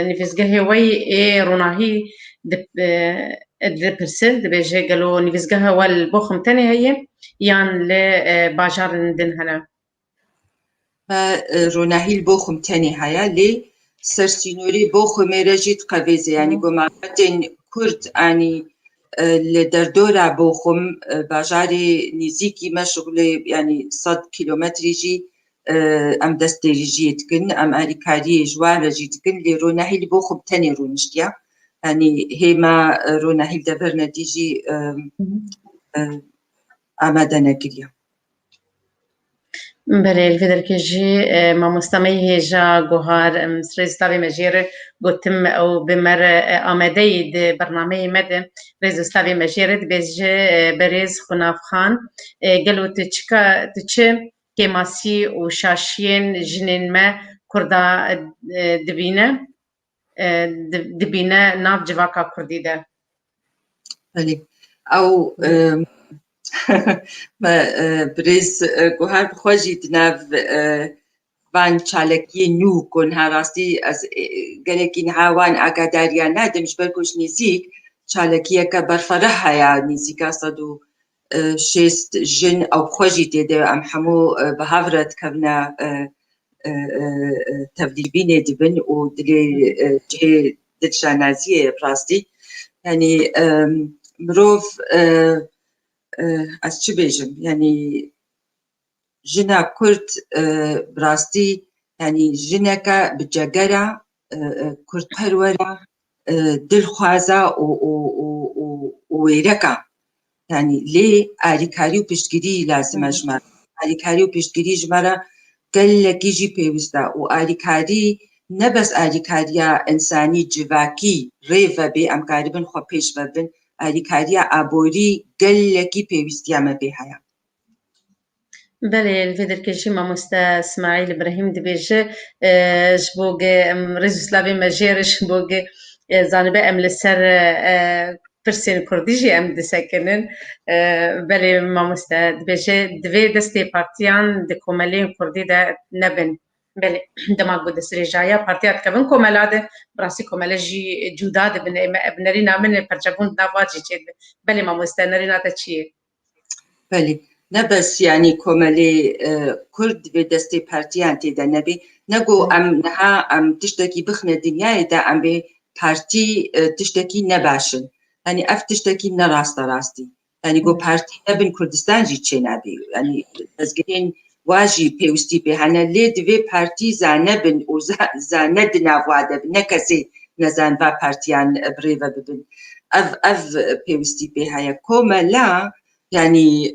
نفسجه وي روناهي دبرسل دبيشه قالوا نفسجه والبوخم تاني هي يعني لباجار ندن هنا روناهي البوخم تاني هيا لي سرسينوري بوخم رجيت قفيزة يعني قماعتين كرد يعني لدردورة بوخم باجاري نزيكي ما شغل يعني 100 كيلومتر يجي ام دستيريجي تكن ام اريكاري جوار جيتكن لي روناهي البوخم تاني رونشتيا يعني هما روناهي دبرنا تيجي آمادنا كريا بله الفيدركيجي ما مستمعي هجا جوهار مسرز تابي مجير قلتم او بمر آمدهی برنامه مد رز تابي مجير بيج برز خناف خان قالوا تچه كماسي وشاشين جنين ما كردا دبينه ناف جواكا كردي ده بله او برز گوهر بخواجی دناف وان چالکی نو کن هراستی از گلکی نهاوان آگاداریان ندمش برکوش نیزیک چالکیه که برفره هیا نیزیکا صدو شست جن او بخواجی دیده ام همو بهاورت کبنا تفدیبین دبن و دلی جه دلشانازیه براستی یعنی مروف از چه بیجم یعنی جنا کرد براستی یعنی جنا که بجگره کرد پروره دلخوازه و ویرکه یعنی لی آریکاری و پشتگیری لازم اجمر آریکاری و پشتگیری جمره گلکی جی پیوسته و آریکاری نبس آریکاریا انسانی جواکی ریو بی امکاری بن خو پیش ببن آریکاریا آبوری گلکی پیوستیامه بی هیا بله الفيدر كيشي ما مستا اسماعيل ابراهيم دبيجه جبوغ ريزوسلافي ماجير جبوغ زانبه ام لسر برسين كرديجي ام دسكنن بله ما مستا دبيجه دوي دستي بارتيان دي كومالين كردي دا نبن بله دماغ بود سري جايا بارتيات كبن كومالاده براسي كومالجي جوداد ابنري نامن پرچبون داواجي چيد بله ما مستا نرينا تشي بله نبس يعني كومالي كرد بدستي بارتيان تيدا نبي نقو ام نها ام تشتكي بخنا دنيا دا ام بي بارتي تشتكي نباشن يعني اف تشتكي نراست راستي يعني قو بارتي نبن كردستان جي تشي نبي يعني ازگرين واجي بيوستي بهانا لي دوي بارتي زانبن و زاندنا وادا نكسي نزان با بارتيان بريفا ببن اف بيوستي بهايا كومالا يعني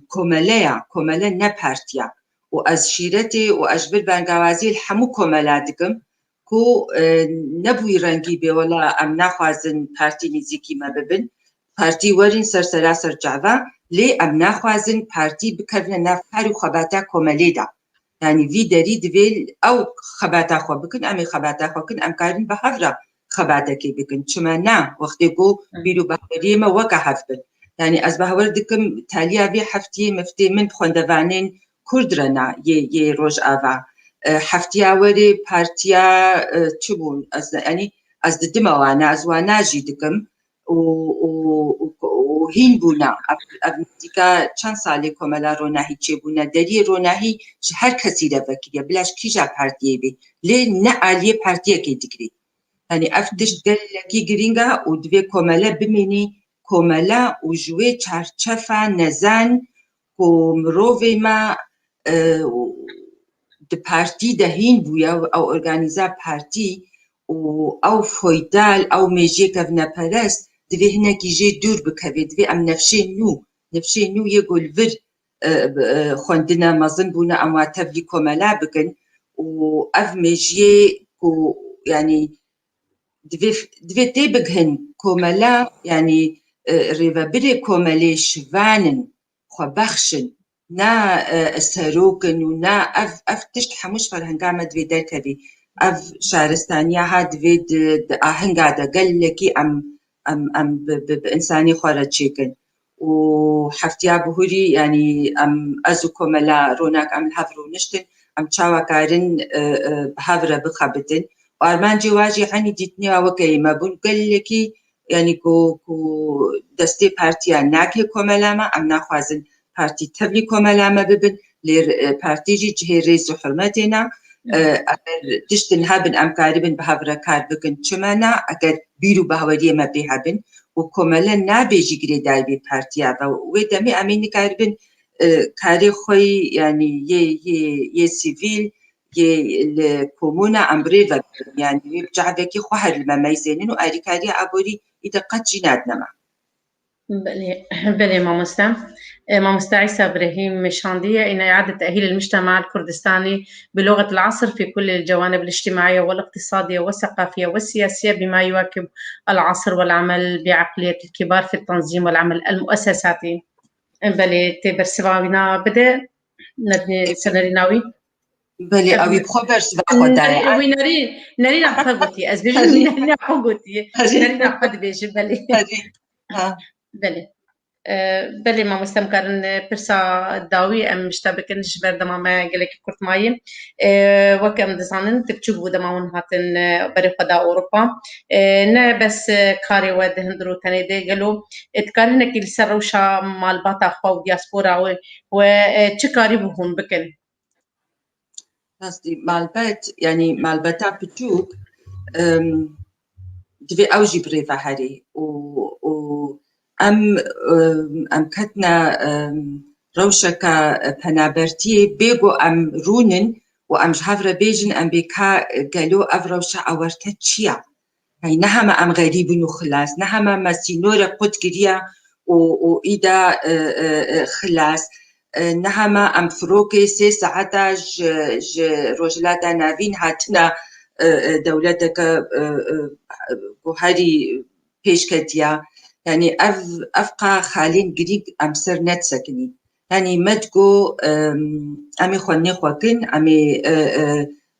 كومالا نبارتيا وأز شيرتي وأجبر بانقوازي الحمو كومالاتكم كو نبوي رنگي بي ولا أم ناخوازن بارتي نزيكي ما ببن بارتي ورين سرسراسر جعبا لي أم ناخوازن بارتي بكرنا نافكاري وخباتا كومالي دا يعني في داري دويل أو خباتا خو بكن أمي خباتا خو كن أم كارن بحفرة خەباتەکەی بکەن چما نا وەختێ بۆ بیر و باوەریمە وەکە هەفت بن یعنی ئەس باوەڕ دکم تالیاوێ هەفتیە مەفتێ من خوێندەوانین کوردرەنا یێ ڕۆژ ئاوا هەفتیاوەرێ پارتیا چ بوون ئەنی ئەس ددمەوانە ئەزواناژی دکم و هین بوونا ئەفنتیکا چەند ساڵێ کۆمەلا ڕۆناهی چێبوونە دەریێ ڕۆناهی هەر کەسی رەڤەکریە بلاش کیژا پارتیە بێ لێ نە ئالیە پارتیەکەی دگری هەنی ئەف تشت گەلەکی گرینگە و دوێ کۆمەلە بمێنی کۆمەلە و ژوێ چارچەفا نەزان و مرۆڤێ ما د پارتی دهین بووە ئەو ئۆرگانیزا پارتی و ئەو فۆیدال ئەو مێژیەکە ڤنەپەرست دوێ هینەکی ژێ دوور بکەوێ دوێ ئەم نەفشێ نو یە گۆلڤر خوێندنە مەزن بوونە ئەم واتەڤلی کۆمەلا بکەن و ئەڤ مێژیێ یعنی دوێ تێ بگهن کۆمەلا یعنی ڕێڤەبرێ کۆمەلێ شڤانن خۆبەخشن نا سەرۆکن و نا ئەف تشت هەمووش فەرهەنگامە دوێ دەرکەوێ ئەف شارستانیا ها دوێ ئاهەنگا دەگەلێکی ئەم ئینسانی خۆرە چێکن و هەفتیا بهوری یعنی ئەم ئەز و کۆمەلا ڕۆناک ئەم هەڤڕ و نشتن ئەم چاوەکارن هەڤرە بخەبتن و ئارمانجێ واژی هەنی دیتنیا وەکە ئێمە بوون گەلێکی یعنی دەستێ پارتیا ناکێ کۆمەلامە ئەم ناخوازن پارتی تەڤلی کۆمەلامە ببن لێر پارتیژی جهێ ڕێز و حرمەتێنا ئەگەر تشتن هەبن ئەم کاری بن بە هەڤرە کار بکەن چمەنا ئەگەر بیر و باوەریەمە پێ هەبن و کۆمەلە نابێژی گرێدای بێ پارتیا بە وێ دەمێ ئەمێنی کار بن کارێ خۆی یعنی یێ سیڤیل یێ کۆمونە ئەمبرێڤە یعنی وێ جعبێکی خۆ هەر مەمەیزێنن و ئاریکاریە ئابۆری ئیدە قەت جی نادنەما بله مامۆستا عيسى إبراهيم شاندية إن إعادة تأهيل المجتمع الكردستاني بلغة العصر في كل الجوانب الاجتماعية والاقتصادية والثقافية والسياسية بما يواكب العصر والعمل بعقلية الكبار في التنظيم والعمل المؤسساتي. بله تبرسوانا بدأ ندني سنريناوي بله أوي بخبر سباق ودايا وي ناري نعقبتي أزبيجي ناري نعقبتي ناري نعقد بيجي بله بله ما مستمكرن برسا داوي ام مشتبكن جبر دماما قالك كرت ماي وكم دزانن تبچو دماون هاتن بري خدا اوروبا نه بس كاري ود هندرو تنيدي قالوا اتكارن كل سروشا مال باتا خو دياسبورا و تشكاري بهون بكن قصدي مالبات يعني مالباتا بتشوك دوي اوجي بريفا هاري و ام كتنا روشكا پنابرتي بيگو ام رونن و ام جهافر بيجن ام بيكا قالو اف روشا اورتا تشيا يعني نهما ام غريبن وخلاص نهما مسينورا قد قريا و ايدا خلاص نهما ام فروكي 3 ساعتا روجلاتا نافين هاتنا دولتك هاري بيشكتيا يعني أفقا خالين قريب أمسر نت سكني يعني مدقو أمي خواني خواكن أمي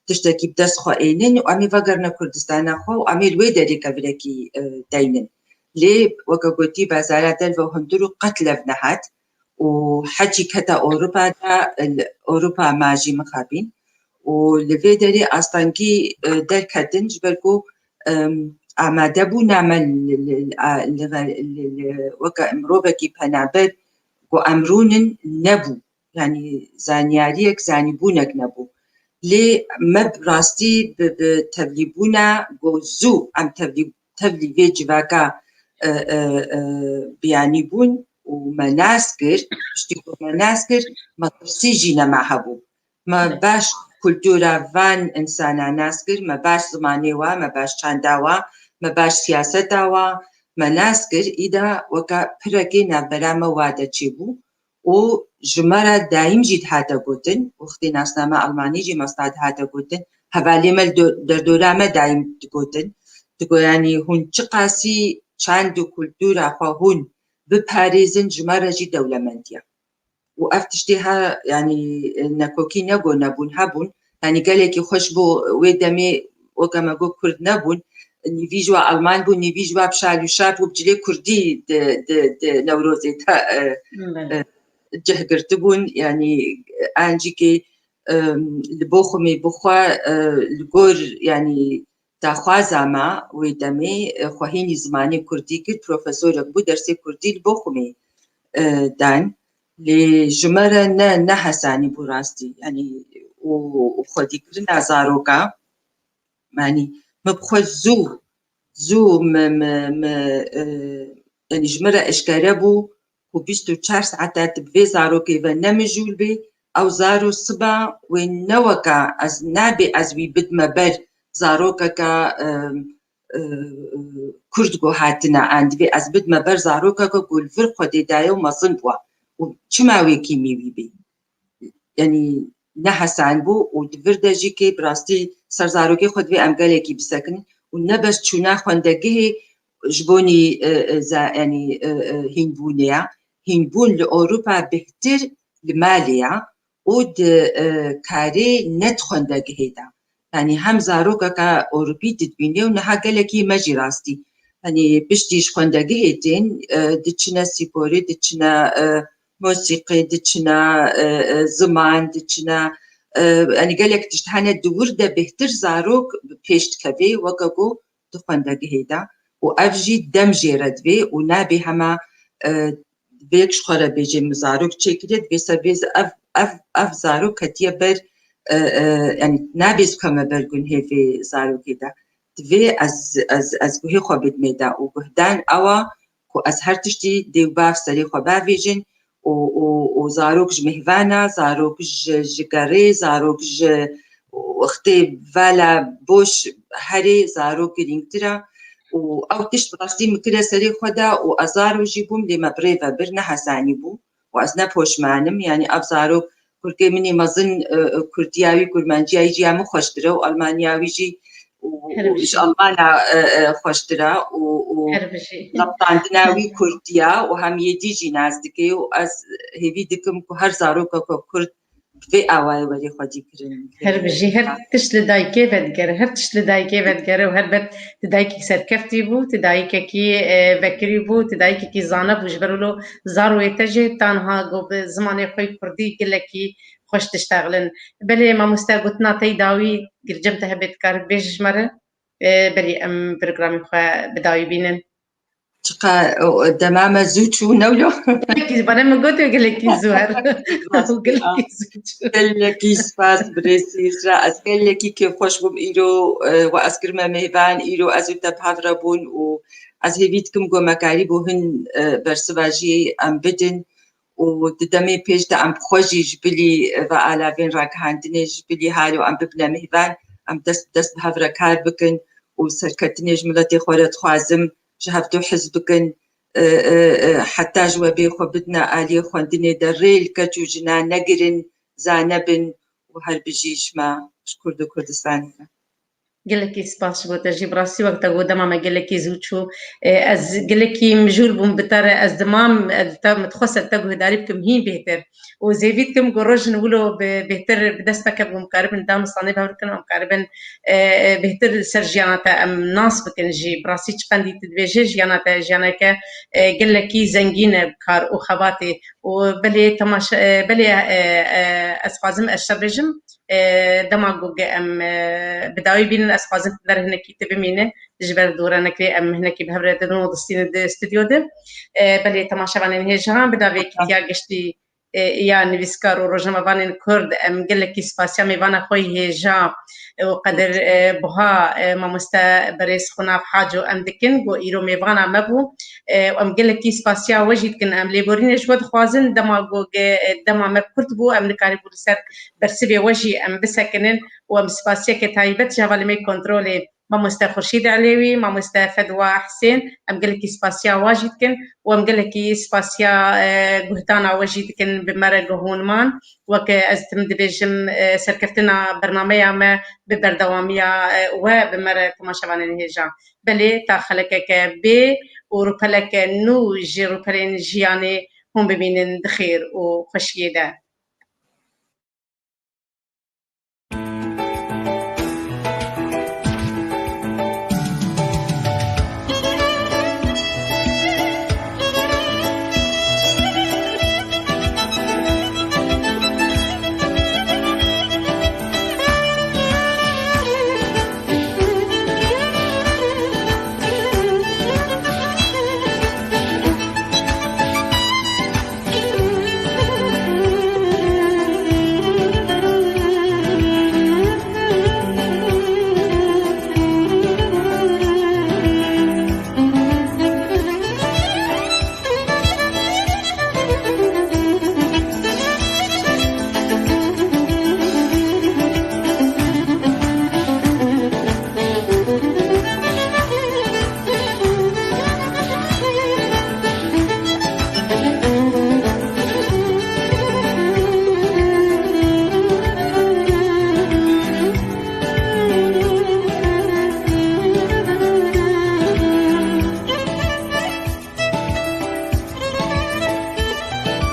تشتكي بدس خوائنن وأمي فقرنا كردستان خو وأمي الويدري كبركي داينن ليه وكاقوتي بازارة دل وهندرو قتل ابنهات وحجي كتا أوروبا دا أوروبا ماجي مخابين ولفيدري أصلاًكي در كدن جبركو ئامادە بوو نامە وەکە مرۆڤێکی پەنابەر بۆ ئەمرونن نەبوو ینی زانیاریەک زانیبوونێک نەبوو لێ مەب ڕاستی تەڤلیبوونە بۆ زوو ئەم تەڤلی vê civaka بیانی بوون و مەناس کرد پشتی بۆ مەناس کرد مەترسی jî نەما هەبوو مە باش کولتورا van ئینسانا ناس کرد مە باش زمانێوە مە باش چانداوە مە باش سیاسەتاوە مە ناس کرد ئیدا وەکە پرەکێ ناڤبەرامە وا دەچێ بوو و ژمەرە دایم jî هاتە گوتن وەختێ ناسنامە ئەڵمانی jî مەستا هاتە گوتن هەڤالێمە دەردۆرامە دایم دگوتن دگویانی هون چ قاسی چاند و کولتورا خۆ هون بپارێزن ژمەرە jî دەولەمەندیە و ئەف تشتێ ها ینی نەکۆکی نەگۆ نەبوون هەبوون ینی گەلێکی خۆش بۆ وێ دەمێ وەکەمە گۆ کورد نەبوون نيفيجوا ألمان بو نيفيجوا بشالوشا بو بجلي كردي نوروزي تا جه قرتبون يعني أنجي كي لبوخمي بخوا لغور يعني تاخوا زعما ويدمي خوهيني زماني كردي كي بروفيسور بو درسي كردي لبوخمي دان لجمرة نه حساني براستي يعني وخدي كرنا زاروكا يعني مبخو زو يعني جمرة اشكاربو وبيشتو 4 ساعات بفي زاروكي ونمجول بي او زارو صبا ونوكا از نابي از وي بد مبر زاروكا كا كردگو هاتنا عند بي از بد مبر زاروكا كا قول فرق دي دايو مصن بوا وچماوي كيمي بي يعني نحسان بو ودفردجي كي براستي سر زاروكي خود بي امقاليكي بسكن ونبش چونا خوندگه جبوني يعني هنبونيا هنبون لأوروبا بهتر لماليا ود كاري نت خوندگه دا يعني هم زاروكا كا أوروبي تدبيني ونها قالكي مجي راستي يعني بشتيش خوندگه دين دچنا سيبوري دچنا موسيقى دچنا زمان دچنا يعني قالك تشتحنا الدور ده بهتر زاروك بيشت كبي وقاقو تخوندگه دا وأفجي دم جيرد بي ونابي هما بيك شخورة بيجي مزاروك چكريد بيسا بيز أف زاروك هتيا بر يعني نابيز كما برگون هفي زاروك دا دوی از گوهی خو بدمیده و گهدان اوا کو از هر تشتی دیو باف سری خو باویجن و زاروک جمهوانا زاروک جگری زاروک وقتی والا بوش هری زاروک رینگترا و او تشت براستی مکره سری خدا و ازارو جیبوم لما بريفا برنا حساني بو و از نپوش معنم يعني اب زاروک كركي مني مظن كردياوي كرمانجياوي جي عمو خوشتره و المانياوي جي وإيش ألمانا خوشترا ولبطان دناوي كرديا وهم يديجي ناس دكي وأز هيفي دكم كهر زاروكا كرد في أواي ولي خدي كرن هربجي هر تشل دايكي بدجر هر تشل دايكي بدجر وهر بد تدايكي سركفتي بو تدايكي كي فكري بو تدايكي كي زانب وجبرلو زارو يتجه تانها جو بزمان خوي كردي كلكي خوش تشتغلن بلي ما مستقبتنا تيداوي جرجمتها بتكار بيج مرة بلي ام برنامج بداوي بينن تقا دمامة زوجو نولو كي بنا قلت لك زهر قال لك سباس بريسيس راس قال لك كيف خوش بوم ايرو واسكر ما مهبان ايرو ازو تبهافرابون و از هيفيتكم جو مكاريبو هن برسواجي ام بدن ودمي بيج دا ام بخوجي جبلي وعلى بين راك هاندني جبلي هالو ام ببنا مهبان ام دست بهافرا كار بكن وسركتني جملتي خورت خوازم جهفتو حزبكن حتى جوابي خو بدنا آلي خوندني دريل كتو جنا نقرن زانبن وهربجيش ما شكر دو كردستان قال لك سباس بو تجيب راسي وقت قدام ما قال لك زوجو از قال لك مجول بوم بتر از دمام متخسر تجو داري بكم هين بهتر وزيفيتكم جروج نقولوا بهتر بدستك بمقاربن دام صانبها بكم مقاربن بهتر سرجيانات ام ناس بكن جي براسي تشقندي تدبيجي جيانات جيانك قال لك زنجين بكار وخباتي وبلي تماش بلي اسقازم الشبرجم دماغو ام بداوي بين اسقازم تقدر هناك تبمينه جبل دورة نكري ام هناك بهبره دنو دستين استوديو ده بلي تماشا بان هجان بداوي كتيا گشتي يا نويسكار وروجما بان كرد ام قال لك سباسيا ميبانا خوي هجا وقدر بها ما مستبرس خنا بحاجو ام دكن جو ايرو ميبانا مبو ام قال لك سباسيا وجد كن ام ليبورين شود خوازن دماغو دما مكرتبو ام نكاري بولسر برسبي وجي ام بسكنن وام سباسيا كتايبت جوالي مي كنترولي ما مستا خورشيد علوي ما مستا فدوى حسين ام قال لك سباسيا واجد كن وام قال لك سباسيا جهدانا واجد كن بمرق هونمان وك ازتم دبيجم سركفتنا برنامج ما ببردواميا وبمرق تماشا الهجا بلي تاخلك بي وروبلك نو جي روبلين جياني هم ببينن دخير وخشيده